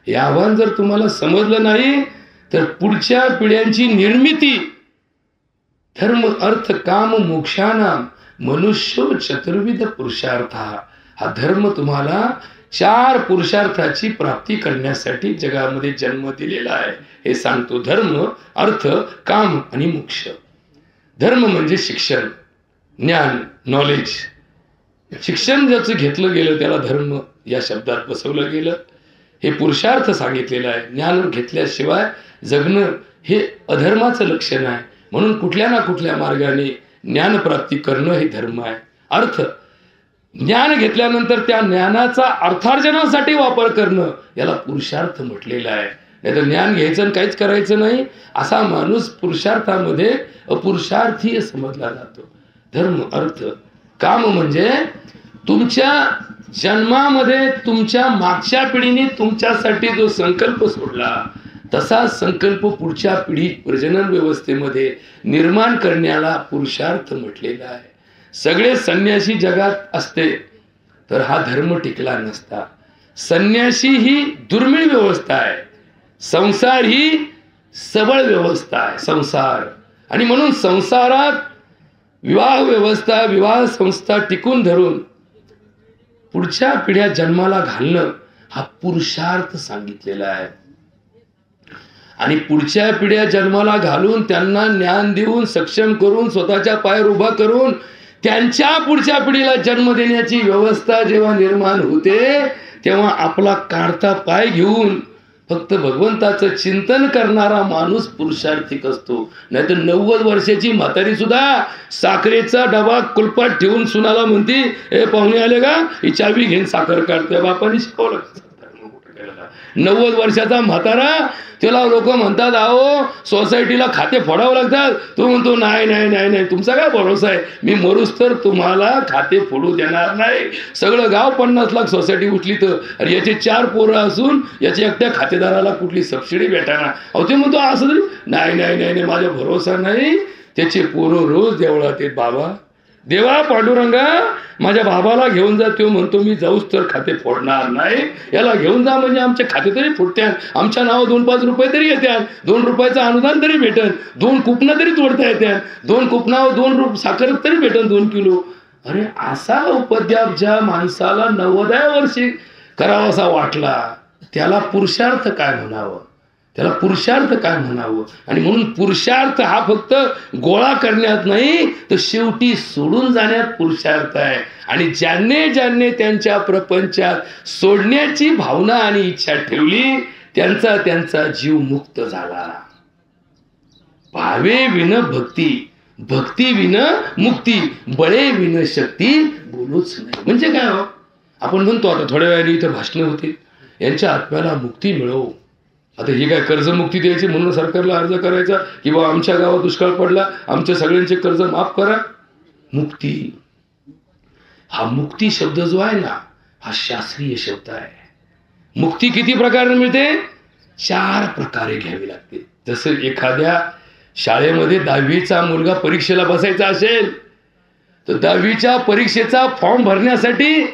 हे आव्हान जर तुम्हाला समजलं नाही तर पुढच्या पिढ्यांची निर्मिती धर्म अर्थ काम मोक्षानाम मनुष्य चतुर्विध पुरुषार्थ, हा धर्म तुम्हाला 4 पुरुषार्थाची प्राप्ती करण्यासाठी जगामध्ये जन्म दिलेला आहे. हे सांगतो, धर्म अर्थ काम आणि मोक्ष. धर्म म्हणजे शिक्षण, ज्ञान, नॉलेज. शिक्षण ज्याचं घेतलं गेलं त्याला धर्म या शब्दात बसवलं गेलं. हे पुरुषार्थ सांगितलेलं आहे. ज्ञान घेतल्याशिवाय जगणं हे अधर्माचं लक्षण आहे. म्हणून कुठल्या ना कुठल्या मार्गाने ज्ञानप्राप्ती करणं हे धर्म आहे. अर्थ, ज्ञान घेतल्यानंतर त्या ज्ञानाचा अर्थार्जनासाठी वापर करणं याला पुरुषार्थ म्हटलेला आहे. नाही तर ज्ञान घ्यायचं आणि काहीच करायचं नाही असा माणूस पुरुषार्थामध्ये अपुरुषार्थी समजला जातो. धर्म, अर्थ, काम म्हणजे तुमच्या जन्मामध्ये तुमच्या मागच्या पिढीने तुमच्यासाठी जो संकल्प सोडला तसा संकल्प पुढच्या पिढीत प्रजनन व्यवस्थेमध्ये निर्माण करण्याला पुरुषार्थ म्हटलेला आहे. सगळे संन्यासी जगात असते तर हा धर्म टिकला नसता. संन्यासी ही दुर्मिळ व्यवस्था आहे. संसार ही सबळ व्यवस्था आहे. संसार, आणि म्हणून संसारात विवाह व्यवस्था, विवाह संस्था टिकून धरून पुढच्या पिढ्या जन्माला घालणं हा पुरुषार्थ सांगितलेला आहे. आणि पुढच्या पिढ्या जन्माला घालून त्यांना ज्ञान देऊन सक्षम करून स्वतःच्या पायावर उभा करून त्यांच्या पुढच्या पिढीला जन्म देण्याची व्यवस्था जेव्हा निर्माण होते तेव्हा आपला काढता पाय घेऊन फक्त भगवंताचं चिंतन करणारा माणूस पुरुषार्थिक असतो. नाहीतर 90 वर्षाची म्हातारी सुद्धा साखरेचा डबा कुलपात ठेवून सुनाला म्हणती, हे पाहुणे आले का, ही चावी घेऊन साखर काढते. बापाने शिकवलं. 90 वर्षाचा म्हातारा, त्याला लोक म्हणतात अहो सोसायटीला खाते फोडावं लागतात. तो म्हणतो नाही नाही नाही नाही, तुमचा काय भरोसा आहे, मी मरूस तर तुम्हाला खाते फोडू देणार नाही. सगळं गाव 50 लाख सोसायटी उठली तर, आणि याचे 4 पोरं असून याच्या एकट्या खातेदाराला कुठली सबसिडी भेटाना. अहो ते म्हणतो असं तरी नाही नाही नाही नाही, माझा भरोसा नाही. त्याचे पोरं रोज देवळात येत, बाबा देवा पांडुरंगा माझ्या बाबाला घेऊन जा. तो म्हणतो मी जाऊच तर खाते फोडणार नाही. याला घेऊन जा म्हणजे आमचे खाते तरी फुटत्यान, आमच्या नाव 2-5 रुपये तरी येत्यान, 2 रुपयाचं अनुदान तरी भेटन, 2 कुपनं तरी तोडता येत्यान, 2 कुपनावर 2 साखर तरी भेटन 2 किलो. अरे असा उपद्याप ज्या माणसाला 90व्या वर्षी करावासा वाटला त्याला पुरुषार्थ काय म्हणावं, त्याला पुरुषार्थ काय म्हणावं. आणि म्हणून पुरुषार्थ हा फक्त गोळा करण्यात नाही तर शेवटी सोडून जाण्यात पुरुषार्थ आहे. आणि ज्यांनी ज्यांनी त्यांच्या प्रपंचात सोडण्याची भावना आणि इच्छा ठेवली त्यांचा त्यांचा जीव मुक्त झाला. भावे विन भक्ती, भक्ती विन मुक्ती, बळे विन शक्ती बोलूच नाही. म्हणजे काय हो, आपण म्हणतो आता थोड्या वेळाने इथं भाषणं होती, यांच्या आत्म्याला मुक्ती मिळव. आता ही काय कर्जमुक्ती द्यायची म्हणून सरकारला अर्ज करायचा की बाबा आमच्या गावात दुष्काळ पडला, आमच्या सगळ्यांचे कर्ज माफ करा. मुक्ती, हा मुक्ती शब्द जो आहे ना हा शास्त्रीय शब्द आहे. मुक्ती किती प्रकारे मिळते? 4 प्रकारे घ्यावी लागते. जसं एखाद्या शाळेमध्ये 10वीचा मुलगा परीक्षेला बसायचा असेल तर 10वीच्या परीक्षेचा फॉर्म भरण्यासाठी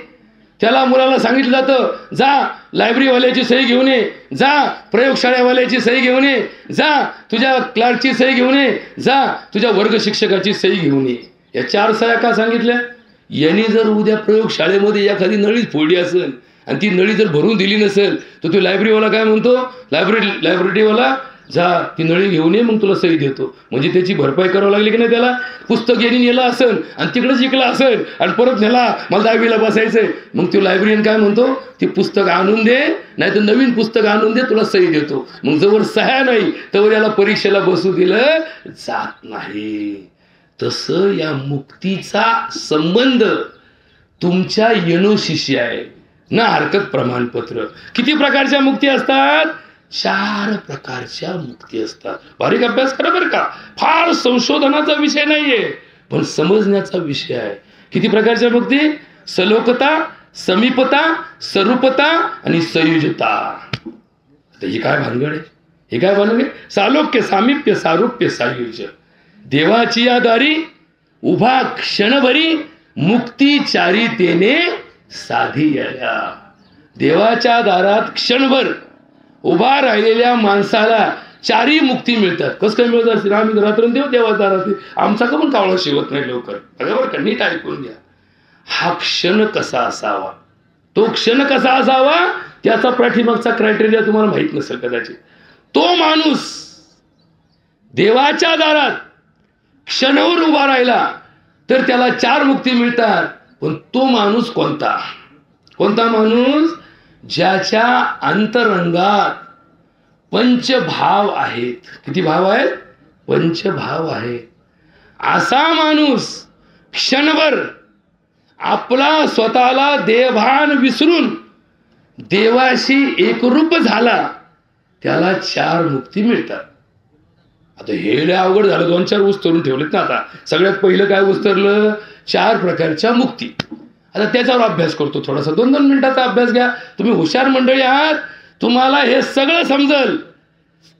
त्याला मुलाला सांगितलं जातं, जा लायब्ररीवाल्याची सही घेऊन ये, जा प्रयोगशाळेवाल्याची सही घेऊन ये, जा तुझ्या क्लार्कची सही घेऊन ये, जा तुझ्या वर्ग शिक्षकाची सही घेऊन ये. या 4 सह्या का सांगितल्या? यांनी जर उद्या प्रयोगशाळेमध्ये एखादी नळीच फोडली असेल आणि ती नळी जर भरून दिली नसेल तर तो लायब्ररीवाला काय म्हणतो, लायब्ररीवाला जा ती नळी घेऊन ये मग तुला सही देतो. म्हणजे त्याची भरपाई करावं लागली की नाही. त्याला पुस्तक यांनी नेलं असेल आणि तिकडे शिकला असेल आणि परत नेला मला 10वीला बसायचंय, मग तो लायब्ररीयन काय म्हणतो, ती पुस्तक आणून दे नाही तर नवीन पुस्तक आणून दे, तुला सही देतो. मग जवळ सह्या नाही तवर याला परीक्षेला बसू दिलं जात नाही. तसं या मुक्तीचा संबंध तुमच्या यनोशीशी आहे ना. हरकत प्रमाणपत्र. किती प्रकारच्या मुक्ती असतात? 4 प्रकारच्या मुक्ती असतात. बारीक अभ्यास करा बरं का, फार संशोधनाचा विषय नाहीये पण समजण्याचा विषय आहे. किती प्रकारच्या मुक्ती? सलोकता, समीपता, सरूपता आणि संयुजता. आता ही काय भानगड आहे? हे काय भानगड आहे? सालोक्य, सामिप्य, सारूप्य, सायुज्य. देवाची या दारी उभा क्षणभरी मुक्ती चारितेने साधी आल्या. देवाच्या दारात क्षणभर उभा राहिलेल्या माणसाला 4ही मुक्ती मिळतात. कसं काय मिळत असेल? आम्ही रात्रंदिवस देवाच्या दारात, आमचा का पण कावळा शिवत नाही लवकर. बरोबर का? नीट ऐकून घ्या. हा क्षण कसा असावा, तो क्षण कसा असावा त्याचा पाठीमागचा क्रायटेरिया तुम्हाला माहित नसेल कदाचित. तो माणूस देवाच्या दारात क्षणावर उभा राहिला तर त्याला 4 मुक्ती मिळतात. पण तो माणूस कोणता? कोणता माणूस? ज्याच्या अंतरंगात पंचभाव आहेत. किती भाव आहेत? पंचभाव आहेत. असा माणूस क्षणभर आपला स्वतःला देहभान विसरून देवाशी एकरूप झाला, त्याला 4 मुक्ती मिळतात. आता हे लय अवघड झालं. 2-4 उस्तरून ठेवलेत ना. आता सगळ्यात पहिलं काय उस्तरलं? 4 प्रकारच्या मुक्ती. आता त्याच्यावर अभ्यास करतो थोडासा. 2-2 मिनिटाचा अभ्यास घ्या. तुम्ही हुशार मंडळी आहात, तुम्हाला हे सगळं समजल.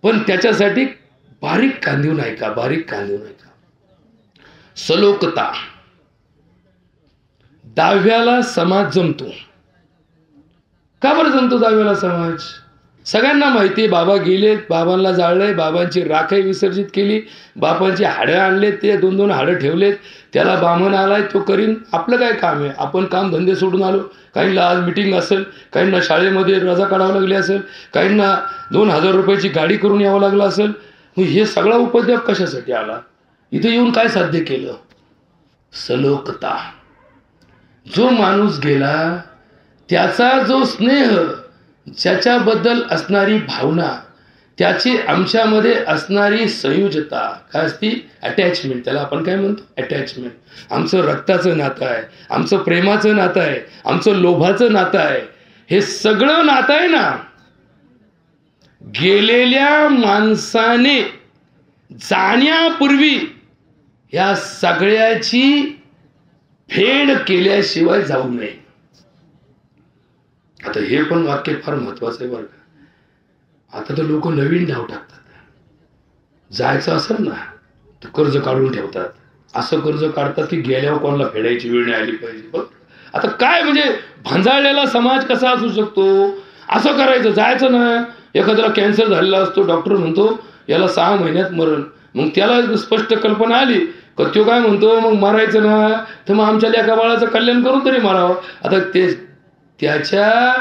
पण त्याच्यासाठी बारीक कांदिवून ऐका, बारीक कांदिवून ऐका. सलोकता. 10व्याला समाज जमतो. का बरं जमतो 10व्याला समाज? सगळ्यांना माहिती आहे, बाबा गेलेत, बाबांना जाळलंय, बाबांची राखही विसर्जित केली, बाबांची हाडं आणलेत, ते 2-2 हाडं ठेवलेत, त्याला बामण आलाय, तो करीन. आपलं काय काम आहे? आपण काम धंदे सोडून आलो. काहींना आज मिटिंग असेल, काहींना शाळेमध्ये रजा काढावं लागली असेल, काहींना 2000 रुपयाची गाडी करून यावं लागलं असेल. मग हे सगळा उपद्व्याप कशासाठी आला? इथे येऊन काय साध्य केलं? सलोकता. जो माणूस गेला त्याचा जो स्नेह, ज्याच्याबद्दल असणारी भावना, त्याची आमच्यामध्ये असणारी संयुजता, काय असती? अटॅचमेंट. त्याला आपण काय म्हणतो? अटॅचमेंट. आमचं रक्ताचं नातं आहे, आमचं प्रेमाचं नातं आहे, आमचं लोभाचं नातं आहे. हे सगळं नातं आहे ना, गेलेल्या माणसाने जाण्यापूर्वी या सगळ्याची फेड केल्याशिवाय जाऊ नये. आता हे पण वाक्य फार महत्वाचं आहे बरं का. आता तर लोक नवीन डाव टाकतात. जायचं असेल ना तर कर्ज काढून ठेवतात. असं कर्ज काढतात की गेल्यावर कोणाला फेडायची वेळ नाही आली पाहिजे. बघ आता काय म्हणजे भांजाळलेला समाज कसा असू शकतो? असं करायचं, जायचं ना. एखाद्याला कॅन्सर झालेला असतो, डॉक्टर म्हणतो याला 6 महिन्यात मरण. मग त्याला स्पष्ट कल्पना आली का तो काय म्हणतो, मग मारायचं ना, तर मग आमच्या लेका बाळाचं कल्याण करून तरी मारावं. आता ते त्याच्या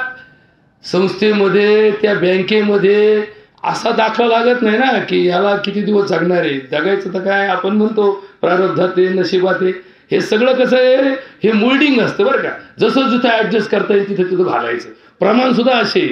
संस्थेमध्ये, त्या बँकेमध्ये असा दाखला लागत नाही ना की याला किती दिवस जगणार आहे. जगायचं तर काय आपण म्हणतो प्रारब्धात आहे, नशिबात आहे. हे सगळं कसं आहे? हे मोल्डिंग असतं बरं का. जसं जिथं ऍडजस्ट करता येईल तिथे तिथं घालायचं. प्रमाण सुद्धा असे.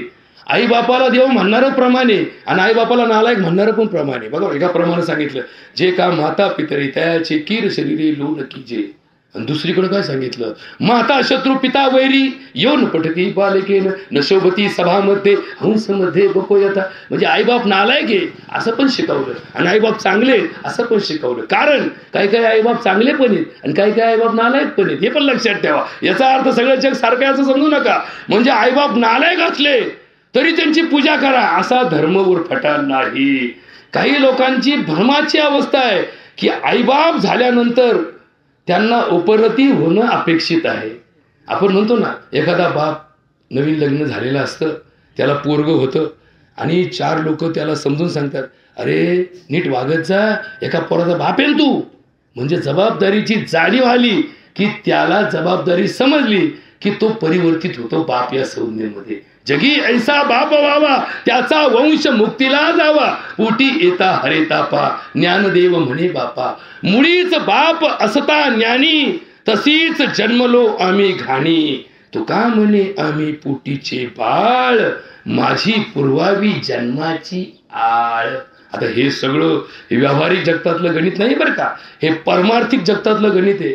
आई बापाला देव म्हणणारं प्रमाणे आणि आई बापाला नालायक म्हणणारं पण प्रमाणे. बघा एका प्रमाणे सांगितलं, जे का माता पितरी त्याचे कीर शरीरे लोन कीजे. आणि दुसरीकडे काय सांगितलं? माता शत्रू पिता वैरी येऊन पठती बालकेन नशोभती सभामध्ये हंसमध्ये बपोयता. म्हणजे आईबाप नालायक आहे असं पण शिकवलं आणि आईबाप चांगले असं पण शिकवलं. कारण काही काही आईबाप चांगले पण आहेत आणि काही काही आईबाप नालायक पण आहेत. हे पण लक्षात ठेवा. याचा अर्थ सगळं जग सारखं असं समजू नका. म्हणजे आईबाप नालायक असले तरी त्यांची पूजा करा असा धर्म उरफटा नाही. काही लोकांची भ्रमाची अवस्था आहे की आईबाप झाल्यानंतर त्यांना उपरती होणं अपेक्षित आहे. आपण म्हणतो ना, एखादा बाप नवीन लग्न झालेलं असतं, त्याला पोरग होतं आणि 4 लोक त्याला समजून सांगतात, अरे नीट वागत जा, एका पोराचा बाप आहे तू. म्हणजे जबाबदारीची जाणीव आली की त्याला जबाबदारी समजली की तो परिवर्तित होतो बाप या संज्ञेमध्ये. जगी ऐसा बाप व्हावा त्याचा वंश मुक्तीला जावा, पोटी येता हरे तापा ज्ञानदेव म्हणे बापा. मुळीच बाप असता ज्ञानी तशीच जन्मलो आम्ही घाणी. तुका म्हणे आम्ही पोटीचे बाळ माझी पुरवावी जन्माची आळ. आता हे सगळं हे व्यावहारिक जगतातलं गणित नाही बरं का, हे परमार्थिक जगतातलं गणित आहे.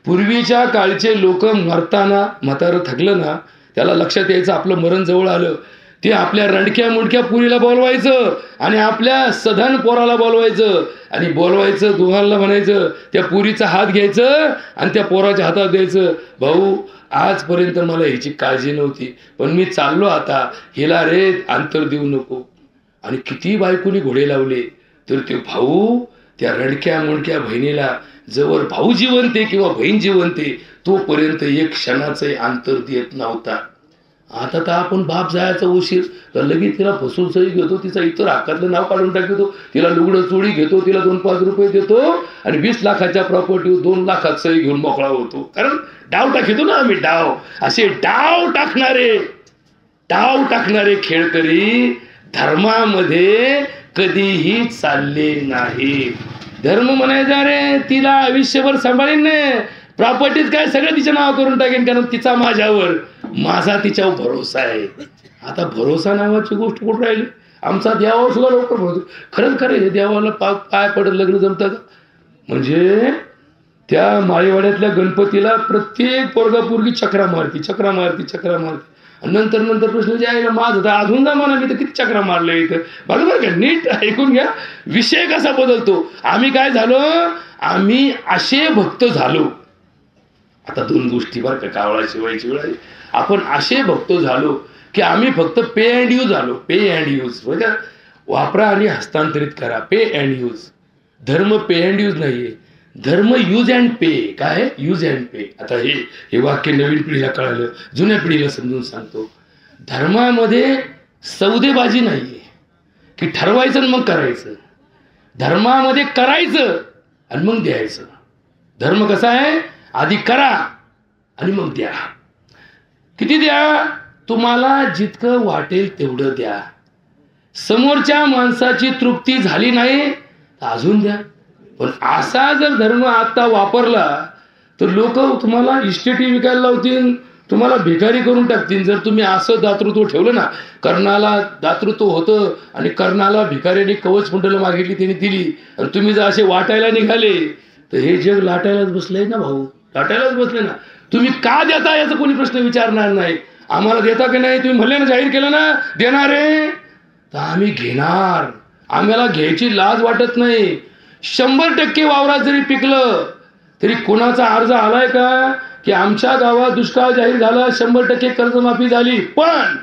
पूर्वीच्या काळचे लोक मरताना, म्हातारं थकलं ना, त्याला लक्षात यायचं आपलं मरण जवळ आलं, ते आपल्या रंडक्या मुंडक्या पुरीला बोलवायचं आणि आपल्या सधन पोराला बोलवायचं आणि बोलवायचं, दोघांना म्हणायचं, त्या पुरीचा हात घ्यायचं आणि त्या पोराच्या हातात द्यायचं. भाऊ आजपर्यंत मला ह्याची काळजी नव्हती पण मी चाललो आता, हिला रे अंतर देऊ नको. आणि किती बायकोनी घोडे लावले तर ते भाऊ त्या रडक्या मुंडक्या बहिणीला जवळ भाऊ जिवंते किंवा बहीण जिवंते तोपर्यंत एक क्षणाचं अंतर देत नव्हता. आता तर आपण बाप जायचा उशीर तर लगेच तिला फसून सही घेतो, तिचा इतर हक्कातलं नाव काढून टाकतो, तिला लुगडं चोळी घेतो, तिला 2-5 रुपये देतो आणि 20 लाखाच्या प्रॉपर्टी 2 लाखात सही घेऊन मोकळा होतो. कारण डाव टाकतो ना आम्ही, डाव. असे डाव टाकणारे खेळकरी धर्मामध्ये कधीही चालले नाही. धर्म म्हणायचा रे तिला आयुष्यभर सांभाळीन नाही, प्रॉपर्टीज काय सगळं तिच्या नाव करून टाकेन, कारण तिचा माझ्यावर, माझा तिच्यावर भरोसा आहे. आता भरोसा नावाची गोष्ट कुठं राहिली? आमचा देवावर सुद्धा लवकर भरोसा. खरंच खरं हे देवाला पाय पडत लग्न जमतं का? म्हणजे त्या माळेवाड्यातल्या गणपतीला प्रत्येक पोरगा पोरगी चक्रा मारती. नंतर प्रश्न जे आहे माझं तर अजून जा म्हणा, मी तर किती चक्रा मारलं इथं. बघा बरं का, नीट ऐकून घ्या, विषय कसा बदलतो. आम्ही काय झालो, आम्ही असे भक्त झालो. आता दोन गोष्टी बरं का, कावळा शिवायची वेळ आली. आपण असे भक्त झालो की आम्ही फक्त पे अँड यूज झालो. पे अँड यूज म्हणजे वापरा आणि हस्तांतरित करा, पे अँड यूज. धर्म पे अँड यूज नाहीये, धर्म यूज अँड पे. काय यूज अँड पे? आता हे वाक्य नवीन पिढीला कळालं, जुन्या पिढीला समजून सांगतो. धर्मामध्ये सौदेबाजी नाहीये की ठरवायचं आणि मग करायचं. धर्मामध्ये करायचं आणि मग द्यायचं. धर्म कसा आहे, आधी करा आणि मग द्या. किती द्या? तुम्हाला जितकं वाटेल तेवढं द्या. समोरच्या माणसाची तृप्ती झाली नाही तर अजून द्या. पण असा जर धर्म आता वापरला तर लोक तुम्हाला इस्टेटी विकायला लावतील, तुम्हाला भिकारी करून टाकतील. जर तुम्ही असं दातृत्व ठेवलं ना, कर्णाला दातृत्व होतं आणि कर्णाला भिकाऱ्याने कवच कुंडलं मागितली, त्यांनी दिली, आणि तुम्ही जर असे वाटायला निघाले तर हे जग लाटायलाच बसलंय ना भाऊ, लाटायलाच बसले ना. तुम्ही का देता याचा कोणी प्रश्न विचारणार नाही. आम्हाला देता की नाही तुम्ही म्हणले ना, जाहीर केलं ना देणार आहे, तर आम्ही घेणार. आम्हाला घ्यायची लाज वाटत नाही. 100% वावरात जरी पिकलं तरी कोणाचा अर्ज आलाय का की आमच्या गावात दुष्काळ जाहीर झाला, 100% कर्जमाफी झाली, पण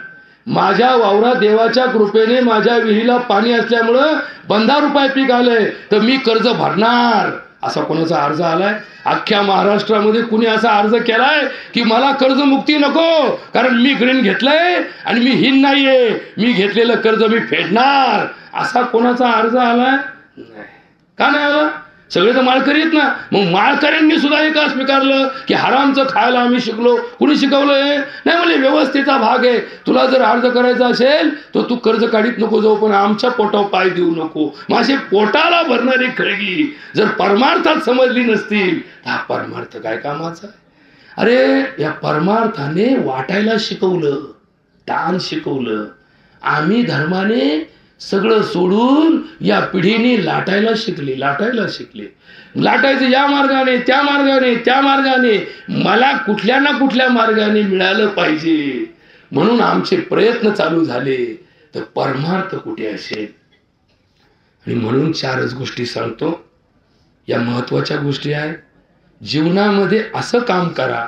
माझ्या वावरात देवाच्या कृपेने माझ्या विहिरीला पाणी असल्यामुळं 15 रुपये पीक आलंय तर मी कर्ज भरणार, असा कोणाचा अर्ज आलाय? अख्ख्या महाराष्ट्रामध्ये कुणी असा अर्ज केलाय की मला कर्जमुक्ती नको कारण मी ग्रीन घेतलंय आणि मी हिन नाहीये, मी घेतलेलं कर्ज मी फेडणार, असा कोणाचा अर्ज आलाय? नाही. का नाही आला? सगळे तर माळकरी आहेत ना. मग माळकऱ्यांनी सुद्धा हे का स्वीकारलं की हरामचं खायला आम्ही शिकलो? कुणी शिकवलंय? नाही म्हणजे व्यवस्थेचा भाग आहे. तुला जर अर्ज करायचा असेल तर तू कर्ज काढीत नको जाऊ, पण आमच्या पोटावर पाय देऊ नको. मग असे पोटाला भरणारी खळगी जर परमार्थात समजली नसतील तर हा परमार्थ काय कामाचा? अरे या परमार्थाने वाटायला शिकवलं, दान शिकवलं. आम्ही धर्माने सगळं सोडून या पिढीने लाटायला शिकले. लाटायचं या मार्गाने त्या मार्गाने मला कुठल्या ना कुठल्या मार्गाने मिळालं पाहिजे म्हणून आमचे प्रयत्न चालू झाले. तर परमार्थ कुठे असेल? आणि म्हणून 4च गोष्टी सांगतो, या महत्वाच्या गोष्टी आहेत. जीवनामध्ये असं काम करा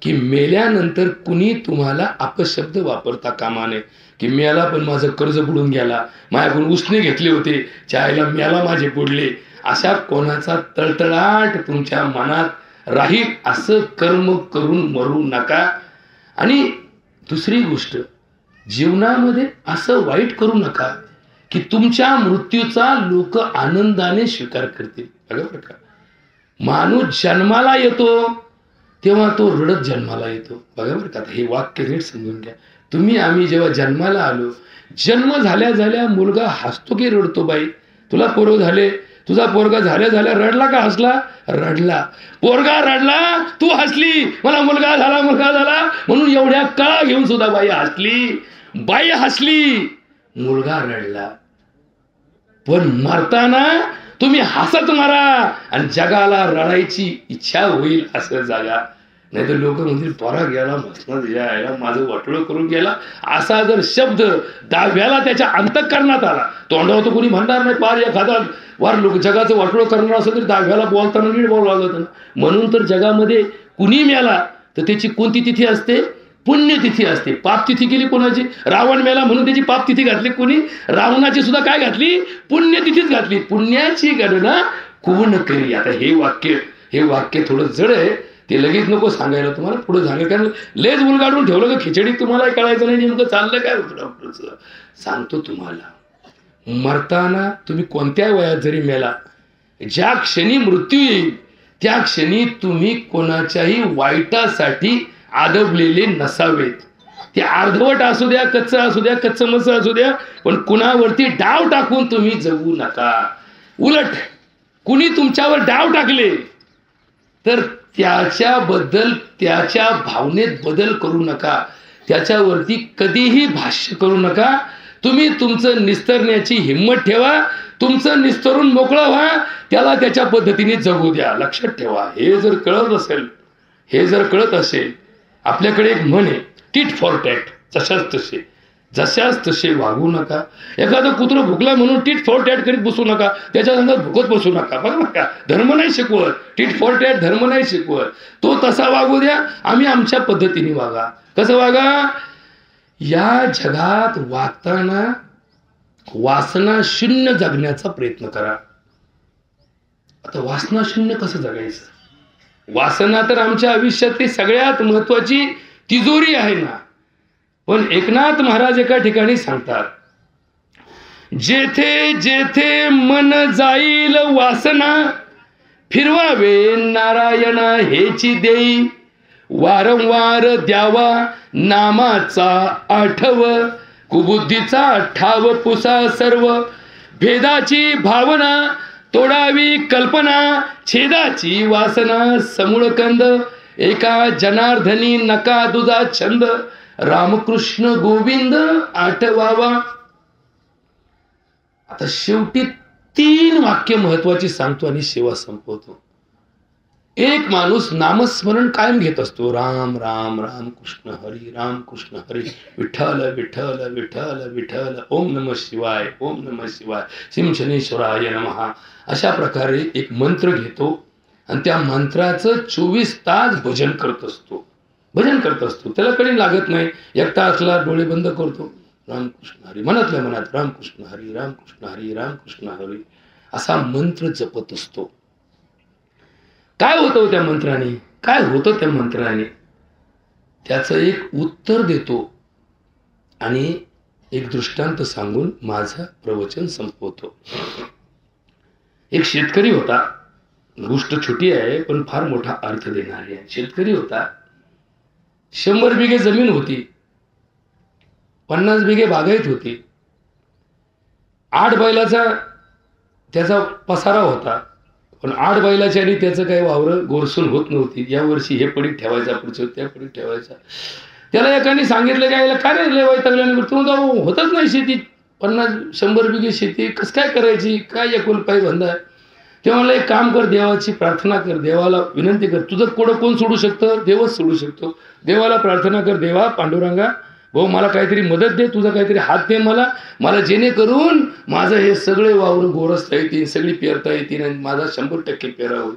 की मेल्यानंतर कुणी तुम्हाला अपशब्द वापरता कामा नये की मेला पण माझं कर्ज बुडून गेला, माझ्याकडून उसने घेतले होते, चायला मेला माझे बुडले, अशा कोणाचा तळतळाट तुमच्या मनात राहील असं कर्म करून मरू नका. आणि दुसरी गोष्ट, जीवनामध्ये असं वाईट करू नका की तुमच्या मृत्यूचा लोक आनंदाने स्वीकार करतील. बघा बरं का, माणूस जन्माला येतो तेव्हा तो रडत जन्माला येतो. बघा बरं का, हे वाक्य नीट समजून घ्या. आम्ही जेव्हा जन्माला आलो, जन्म झाल्या झाल्या मुलगा हसतो की रडतो? बाई तुला पोरं झाले, तुझा पोरगा झाल्या झाल्या रडला का हसला? रडला. पोरगा रडला, तू हसली, मला मुलगा झाला म्हणून एवढ्या कळा घेऊन सुद्धा बाई हसली, मुलगा रडला. पण मरताना तुम्ही हसत मारा आणि जगाला रडायची इच्छा होईल असं जागा. नाही तर लोक म्हणतील पोरा गेला, मसनच यायला माझं वाटोळं करून गेला, असा जर शब्द 10व्याला त्याच्या अंतःकरणात आला, तोंडावर तर कोणी म्हणणार नाही, पार एखादा वार लोक जगाचं वाटोळं करणार असं तरी 10व्याला बोलताना नीट बोलावं लागतं. म्हणून तर जगामध्ये कुणी मेला तर त्याची कोणती तिथी असते? पुण्यतिथी असते. पापतिथी केली कोणाची? रावण मेला म्हणून त्याची पापतिथी घातली कोणी? रावणाची सुद्धा काय घातली? पुण्यतिथीच घातली. पुण्याची गणना कोण करी? आता हे वाक्य थोडं जड आहे, ते लगेच नको सांगायला, तुम्हाला पुढे सांगायला, कारण लेज उलगाडून ठेवलं का खिचडी तुम्हाला कळायचं नाही नेमकं चाललं काय होतं. डॉक्टरचं सांगतो तुम्हाला, मरताना तुम्ही कोणत्या वयात जरी मेला, ज्या क्षणी मृत्यू येईल त्या क्षणी तुम्ही कोणाच्याही वाईटासाठी आदबलेले नसावेत. ते अर्धवट असू द्या, कच्चं असू द्या, कच्चं मचं असू द्या, पण कुणावरती डाव टाकून तुम्ही जगू नका. उलट कुणी तुमच्यावर डाव टाकले तर त्याच्याबद्दल त्याच्या भावनेत बदल करू नका, त्याच्यावरती कधीही भाष्य करू नका. तुम्ही तुमचं निस्तरण्याची हिंमत ठेवा, तुमचं निस्तरून मोकळं व्हा, त्याला त्याच्या पद्धतीने जगू द्या. लक्षात ठेवा, हे जर कळत असेल, हे जर कळत असेल, आपल्याकडे एक म्हण आहे, टिट फॉर टॅट, जशाच तसे वागू नका. एखादं कुत्रं भुकला म्हणून टिट फॉर टॅट करीत बसू नका, त्याच्या अंगात भुकत बसू नका. बघा नका, धर्म नाही शिकवत, टिट फॉर टॅट धर्म नाही शिकवत. तो तसा वागू द्या, आम्ही आमच्या पद्धतीने वागा. कसं वागा? या जगात वागताना वासना शून्य जगण्याचा प्रयत्न करा. आता वासना शून्य कसं जगायचं? वासना तर आमच्या आयुष्यातली सगळ्यात महत्वाची तिजोरी आहे ना. पण एकनाथ महाराज एका ठिकाणी सांगतात, जेथे जेथे मन जाईल वासना, फिरवावे नारायणा हेची देई, वारंवार द्यावा नामाचा आठव, कुबुद्धीचा ठाव पुसा सर्व, भेदाची भावना तोडावी कल्पना, छेदाची वासना समूळ कंद, एका जनार्दनी नका दुजा छंद, रामकृष्ण गोविंद आठवावा. आता शेवटी 3 वाक्य महत्वाची सांगतो आणि सेवा संपवतो. एक माणूस नामस्मरण कायम घेत असतो, राम राम राम कृष्ण हरी, राम कृष्ण हरी, विठ्ठल विठ्ठल विठ्ठल विठ्ठल, ओम नमः शिवाय, ओम नमः शिवाय, श्री शनीश्वराय नमः. अशा प्रकारे एक मंत्र घेतो आणि त्या मंत्राचं 24 तास भजन करत असतो, त्याला कधी लागत नाही. एकटा असला डोळे बंद करतो, रामकृष्ण हरी, मनातल्या मनात रामकृष्ण हरी, रामकृष्ण हरी, रामकृष्ण हरी असा मंत्र जपत असतो. काय होतं त्या मंत्राने? काय होतं त्या मंत्राने? त्याचं एक उत्तर देतो आणि एक दृष्टांत सांगून माझं प्रवचन संपवतो. एक शेतकरी होता, गोष्ट छोटी आहे पण फार मोठा अर्थ देणारी आहे. शेतकरी होता, 100 बिघे जमीन होती, 50 बिघे बागायत होती, 8 बैलाचा त्याचा पसारा होता. पण 8 बैलाच्या आणि त्याचं काही वावर गोरसून होत नव्हती. या वर्षी हे पडीक ठेवायचा, पुढच्या त्या पडीक ठेवायचा. त्याला एकाने सांगितलं काय, काय रे लय वैतागल्याने तू जाऊ, होतच नाही शेती, 50-100 बिघे शेती कसं काय करायची, काय एकुलपाई धंदा आहे. तेव्हा मला एक काम कर, देवाची प्रार्थना कर, देवाला विनंती कर. तुझं कोण सोडू शकतं? देवच सोडू शकतो. देवाला प्रार्थना कर, देवा पांडुरंगा भाऊ मला काहीतरी मदत दे, तुझा काहीतरी हात दे मला जेणेकरून माझं हे सगळे वावर गोरसता येतील, सगळी पेरता येतील आणि माझा 100% पेरा होईल.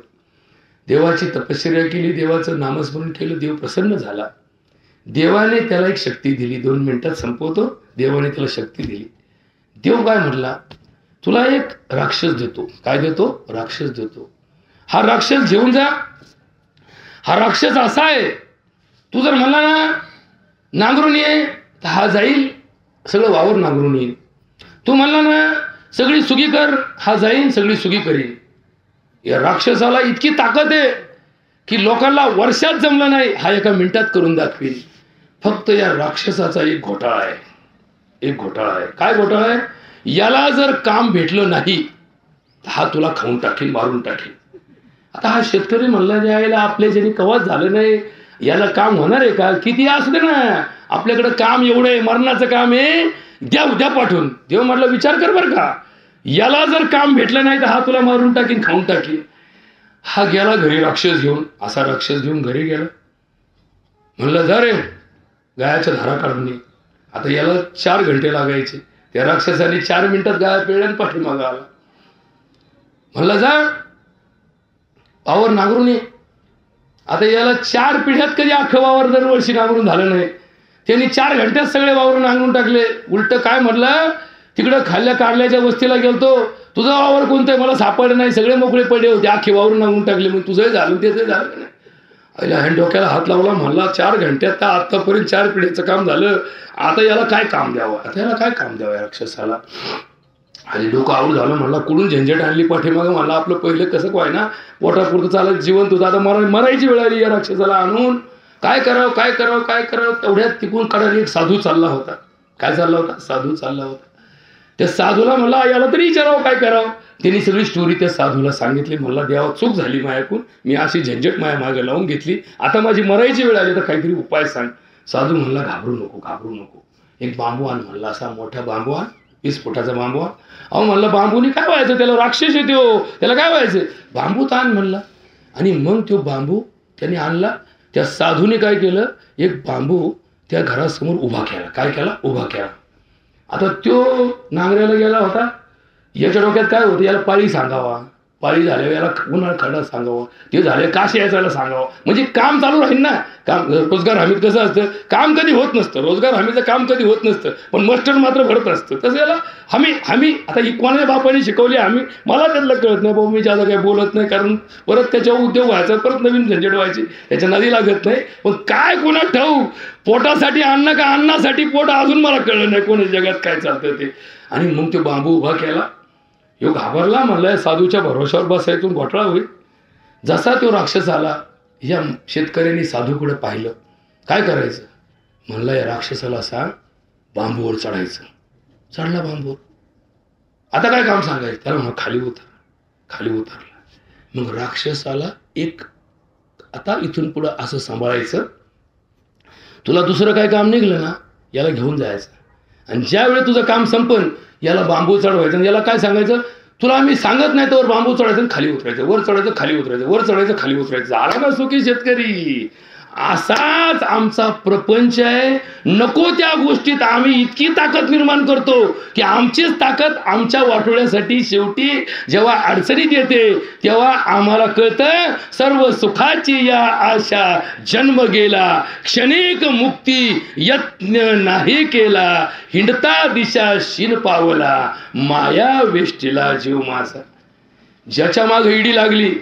देवाची तपश्चर्या केली, देवाचं नामस्मरण केलं, देव प्रसन्न झाला. देवाने त्याला एक शक्ती दिली. 2 मिनिटात संपवतो. देवाने त्याला शक्ती दिली. देव काय म्हटला, तुला एक राक्षस देतो. काय देतो? राक्षस देतो. हा राक्षस घेऊन जा. हा राक्षस असा आहे, तू जर म्हणला ना नांगरून ये तर हा जाईल, सगळं वावर नांगरून येईल. तू म्हणला ना सगळी सुगी कर, हा जाईन, सगळी सुगी करीन. या राक्षसाला इतकी ताकद आहे की लोकांना वर्षात जमलं नाही, हा एका मिनिटात करून दाखवेल. फक्त या राक्षसाचा एक घोटाळा आहे. काय घोटाळा आहे? याला जर काम भेटलं नाही तर हा तुला खाऊन टाकेल, मारून टाकेल. आता हा शेतकरी म्हणला, ज्याला आपल्या ज्यांनी कवाच झालं नाही, याला काम होणार आहे का? किती असू दे ना, आपल्याकडे काम एवढं आहे, मरणाचं काम आहे, द्या उद्या पाठवून. देव म्हटलं विचार कर बरं का, याला जर काम भेटलं नाही तर हा तुला मारून टाकीन, खाऊन टाकीन. हा गेला घरी राक्षस घेऊन. असा राक्षस घेऊन घरी गेला. म्हणलं जा रे गायाच्या धारा काढून ये. आता याला 4 घंटे लागायचे. त्या राक्षसाने 4 मिनिटात गाया पिळल्या आणि पाठीमागं आला. म्हणलं जा वावर नांगरून ये. आता याला 4 पिढ्यात कधी अख्खं वावर दरवर्षी नांगरून झालं नाही. त्यांनी 4 घंट्यात सगळे वावर नांगरून टाकले. उलट काय म्हणलं, तिकडं खाल्ल्या कारल्याच्या वस्तीला गेलतो, तुझा वावर कोणतं आहे मला सापडलं नाही, सगळे मोकळे पडले होते, अख्खे वावर नांगरून टाकले. मग तुझंही झालं त्याचं झालं नाही. आईला हँड डोक्याला हात लावला. म्हणला 4 घंट्यात तर आतापर्यंत 4 पिढ्याचं काम झालं, आता याला काय काम द्यावं, या राक्षसाला. आणि डोकं आऊट झालं. म्हणला कुठून झंझट आणली पाठीमागं. म्हणला आपलं पहिलं कसं काय ना पोटापुरतं चालत जीवन तुझं, आता मरायची वेळ आली या राक्षसाला आणून. काय करावं तेवढ्यात तिकून काढायला एक साधू चालला होता. काय चालला होता? साधू चालला होता. त्या साधूला म्हणला याला तरी विचारावं काय करावं. त्यांनी सगळी स्टोरी त्या साधूला सांगितली. म्हणला देवा चूक झाली माझ्याकडून, मी अशी झंझट माझ्या मागे लावून घेतली, आता माझी मरायची वेळ आली तर काहीतरी उपाय सांग. साधू म्हणला घाबरू नको घाबरू नको, एक बांबू आण म्हणला, असा मोठा बांबू आण, 20 फुटाचा बांबू आण. अहो म्हणलं बांबूनी काय व्हायचं, त्याला राक्षस येते हो, त्याला काय व्हायचं, बांबू ताण म्हणला. आणि मग तो बांबू त्याने आणला. त्या साधूने काय केलं, एक बांबू त्या घरासमोर उभा केला. काय केला, उभा केला. आता तो नांगऱ्याला गेला होता, याच्या डोक्यात काय होतं, याला पाळी सांगावा, पाळी झाल्यावर याला उन्हाळ खडा सांगावं, ते झाले काशी यायला सांगावं, म्हणजे काम चालू राहील ना. काम रोजगार हमीत कसं असतं, काम कधी होत नसतं, रोजगार हमीचं काम कधी होत नसतं, पण मस्टर मात्र भरत असतं. तसं याला हमी आता ही कोणाच्या बापाने शिकवली, मला त्यातलं कळत नाही बाबा, मी ज्यादा काही बोलत नाही, कारण परत त्याच्यावर उद्योग व्हायचा, परत नवीन झंझट व्हायची, त्याच्या नदी लागत नाही. पण काय कोणा ठाऊक, पोटासाठी अन्न का अन्नासाठी पोट, अजून मला कळलं नाही कोणाच्या जगात काय चालतं ते. आणि मग तो बांबू उभा केला. ह्यो घाबरला, म्हणला साधूच्या भरोशावर बसायतून घोटाळा होईल. जसा तो राक्षस आला, या शेतकऱ्यांनी साधूकडे पाहिलं. काय करायचं म्हणलं, या राक्षसाला सांग बांबूवर चढायचं. चढला बांबूवर. आता काय काम सांगायचं त्याला, म्हणा खाली उतर. खाली उतरला. मग राक्षसाला एक, आता इथून पुढं असं सांभाळायचं, तुला दुसरं काय काम निघलं ना याला घेऊन जायचं, आणि ज्या वेळी तुझं काम संपन याला बांबू चढवायचं. याला काय सांगायचं, तुला आम्ही सांगत नाही तर बांबू चढायचं खाली उतरायचं, वर चढायचं खाली उतरायचं, वर चढायचं खाली उतरायचं. झाला ना सुखी शेतकरी. असाच आमचा प्रपंच आहे. नको त्या गोष्टीत आम्ही इतकी ताकद निर्माण करतो की आमचीच ताकद आमच्या वाटोळ्यासाठी शेवटी जेव्हा अडचणीत येते तेव्हा आम्हाला कळतं सर्व सुखाची या आशा जन्म गेला, क्षणिक मुक्ती यत्न नाही केला, हिंडता दिशा शिन पावला, माया वेष्टीला जीव माझा. ज्याच्या मागे ईडी लागली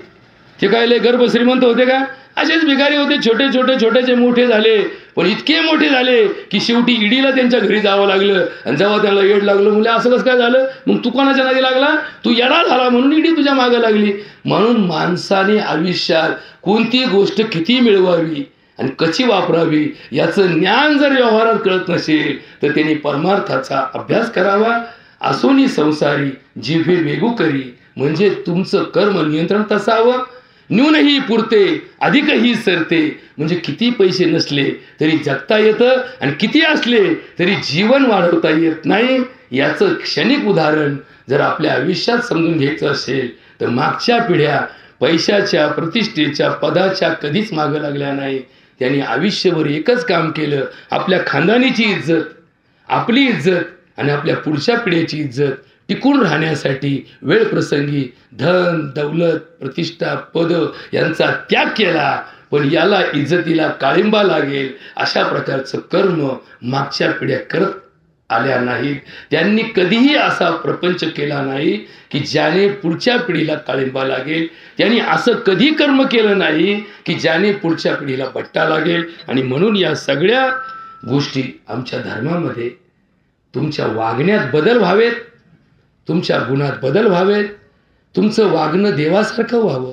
ते काय लय गर्भ श्रीमंत होते का, असेच भिकारी होते, छोटे छोटे छोटेचे मोठे झाले, पण इतके मोठे झाले की शेवटी ईडीला त्यांच्या घरी जावं लागलं. आणि जेव्हा त्याला येड लागलं, म्हणजे असं कसं काय झालं, मग तू कोणाच्या नादी लागला, तू येडा झाला म्हणून ईडी तुझ्या मागे लागली. म्हणून माणसाने आयुष्यात कोणती गोष्ट किती मिळवावी आणि कशी वापरावी याचं ज्ञान जर व्यवहारात कळत नसेल तर त्यांनी परमार्थाचा अभ्यास करावा. असोनी संसारी जिव्हे वेगू करी, म्हणजे तुमचं कर्म नियंत्रण तसावं. न्यूनही पुरते अधिकही सरते, म्हणजे किती पैसे नसले तरी जगता येतं, आणि किती असले तरी जीवन वाढवता येत नाही. याचं क्षणिक उदाहरण जर आपल्या आयुष्यात समजून घ्यायचं असेल तर मागच्या पिढ्या पैशाच्या, प्रतिष्ठेच्या, पदाच्या कधीच मागं लागल्या नाही. त्यांनी आयुष्यभर एकच काम केलं, आपल्या खानदानीची इज्जत, आपली इज्जत आणि आपल्या पुढच्या पिढीची इज्जत टिकून राहण्यासाठी वेळ प्रसंगी धन, दौलत, प्रतिष्ठा, पद यांचा त्याग केला. पण याला इज्जतीला काळिंबा लागेल अशा प्रकारचं कर्म मागच्या पिढ्या करत आल्या नाहीत. त्यांनी कधीही असा प्रपंच केला नाही की ज्याने पुढच्या पिढीला काळिंबा लागेल. त्यांनी असं कधी कर्म केलं नाही की ज्याने पुढच्या पिढीला बट्टा लागेल. आणि म्हणून या सगळ्या गोष्टी आमच्या धर्मामध्ये, तुमच्या वागण्यात बदल व्हावेत, तुमच्या गुणात बदल व्हावेत, तुमचं वागणं देवासारखं व्हावं,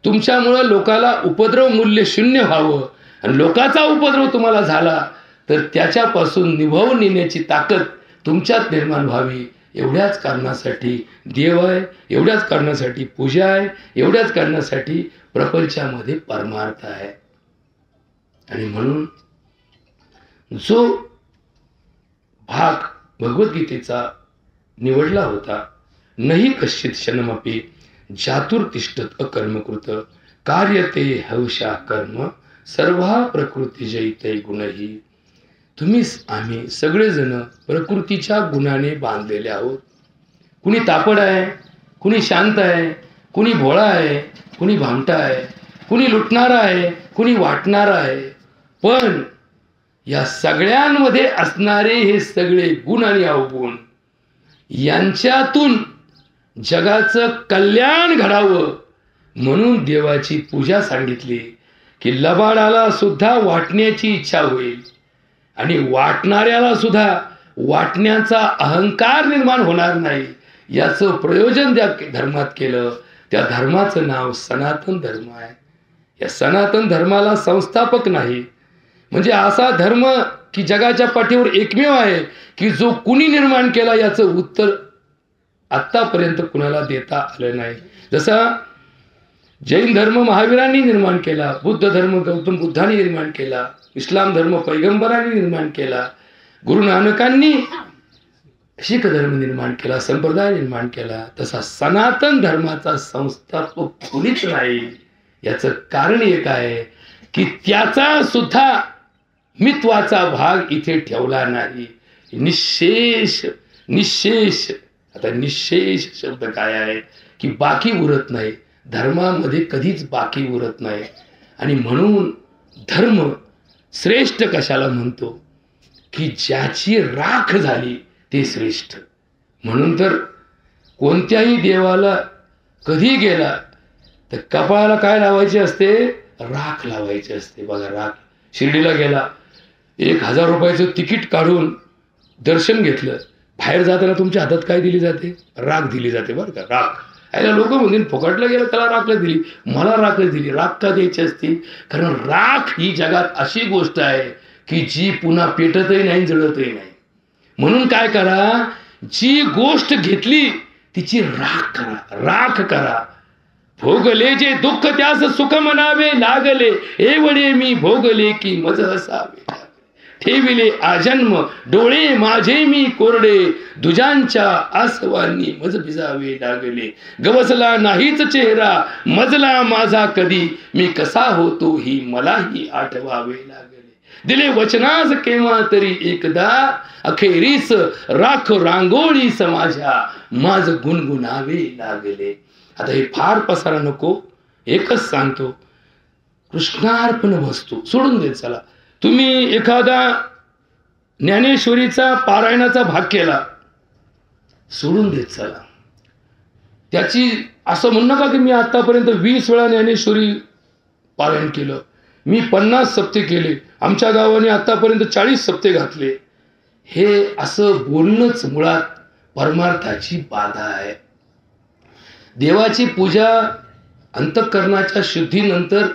तुमच्यामुळं लोकाला उपद्रव मूल्य शून्य व्हावं, आणि लोकाचा उपद्रव तुम्हाला झाला तर त्याच्यापासून निभावून नेण्याची ताकद तुमच्यात निर्माण व्हावी. एवढ्याच कारणासाठी देव आहे, एवढ्याच कारणासाठी पूजा आहे, एवढ्याच कारणासाठी प्रपंचामध्ये परमार्थ आहे. आणि म्हणून जो भाग भगवद्गीतेचा निवडला होता, नहि कश्चित क्षणमपि जातुर्तिष्ठत अकर्मकृत कार्यते हौशा कर्म सर्वा प्रकृती जैते गुणही. तुम्ही आम्ही सगळेजण प्रकृतीच्या गुणाने बांधलेले आहोत. कुणी तापड आहे, कुणी शांत आहे, कुणी भोळा आहे, कुणी भामटा आहे, कुणी लुटणारा आहे, कुणी वाटणारा आहे. पण या सगळ्यांमध्ये असणारे हे सगळे गुण आणि अवगुण यांच्यातून जगाचं कल्याण घडावं म्हणून देवाची पूजा सांगितली की लबाडाला सुद्धा वाटण्याची इच्छा होईल, आणि वाटणाऱ्याला सुद्धा वाटण्याचा अहंकार निर्माण होणार नाही. याचं प्रयोजन त्या धर्मात केलं. त्या धर्माचं नाव सनातन धर्म आहे. या सनातन धर्माला संस्थापक नाही, म्हणजे असा धर्म की जगाच्या पाठीवर एकमेव आहे की जो कुणी निर्माण केला याचं उत्तर आतापर्यंत कुणाला देता आलं नाही. जसा जैन धर्म महावीरांनी निर्माण केला, बुद्ध धर्म गौतम बुद्धांनी निर्माण केला, इस्लाम धर्म पैगंबरांनी निर्माण केला, गुरु नानकांनी शीख धर्म निर्माण केला, संप्रदाय निर्माण केला, तसा सनातन धर्माचा संस्थापक कुणीच नाही. याचं कारण एक आहे की त्याचा सुद्धा मित्वाचा भाग इथे ठेवला नाही. निशेष निशेष. आता निशेष शब्द काय आहे की बाकी उरत नाही. धर्मामध्ये कधीच बाकी उरत नाही. आणि म्हणून धर्म श्रेष्ठ कशाला म्हणतो की ज्याची राख झाली ते श्रेष्ठ. म्हणून तर कोणत्याही देवाला कधी गेला तर कपाळाला काय लावायचे असते? राख लावायची असते. बघा, राख. शिर्डीला गेला, 1000 रुपयाचं तिकीट काढून दर्शन घेतलं. बाहेर जाताना तुमच्या हातात काय दिली जाते? राख दिली जाते. बरं का, राख. याला लोक म्हणतील फुकटला गेलं त्याला राखच दिली. मला राखच दिली. राख का द्यायची असती? कारण राख ही जगात अशी गोष्ट आहे की जी पुन्हा पेटतही नाही, जळतही नाही. म्हणून काय करा, जी गोष्ट घेतली तिची राख करा, राख करा. भोगले जे दुःख त्यास सुख म्हणावे लागले, एवढे मी भोगले की मज असावे. ठेविले आजन्म डोळे माझे मी कोरडे, दुजांच्या आसवांनी मज भिजावे लागले. गवसला नाहीच चेहरा मजला माझा कधी, मी कसा होतो ही मलाही आठवावे लागले. दिले वचनास केव्हा तरी एकदा, अखेरीस राख रांगोळीस माझ्या माझ गुणगुणावे लागले. आता हे फार पसारा नको, एकच सांगतो, कृष्णार्पण वस्तू सोडून देत चला. तुम्ही एखादा ज्ञानेश्वरीचा पारायणाचा भाग केला, सोडून देत चला. त्याची असं म्हणू नका की मी आतापर्यंत 20 वेळा ज्ञानेश्वरी पारायण केलं, मी 50 सप्ते केले, आमच्या गावाने आतापर्यंत 40 सप्ते घातले. हे असं बोलणंच मुळात परमार्थाची बाधा आहे. देवाची पूजा अंतःकरणाच्या शुद्धीनंतर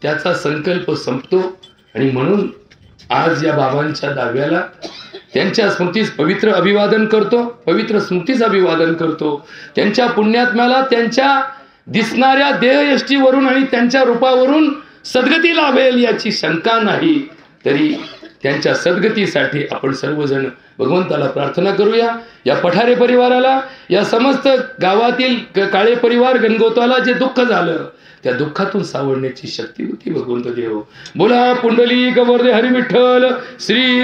त्याचा संकल्प संपतो. आणि म्हणून आज या बाबांच्या दाव्याला त्यांच्या स्मृतीस पवित्र अभिवादन करतो, पवित्र स्मृतीस अभिवादन करतो. त्यांच्या पुण्यात्म्याला त्यांच्या दिसणाऱ्या देहयष्टीवरून आणि त्यांच्या रूपावरून सद्गती लाभेल याची शंका नाही. तरी त्यांच्या सद्गतीसाठी आपण सर्वजण भगवंताला प्रार्थना करूया. या पठारे परिवाराला, या समस्त गावातील काळे परिवार गणगोताला जे दुःख झालं त्या दुःखातून सावरण्याची शक्ती होती भगवंत देव. बोला पुंडलिक वरदे हरी विठ्ठल श्री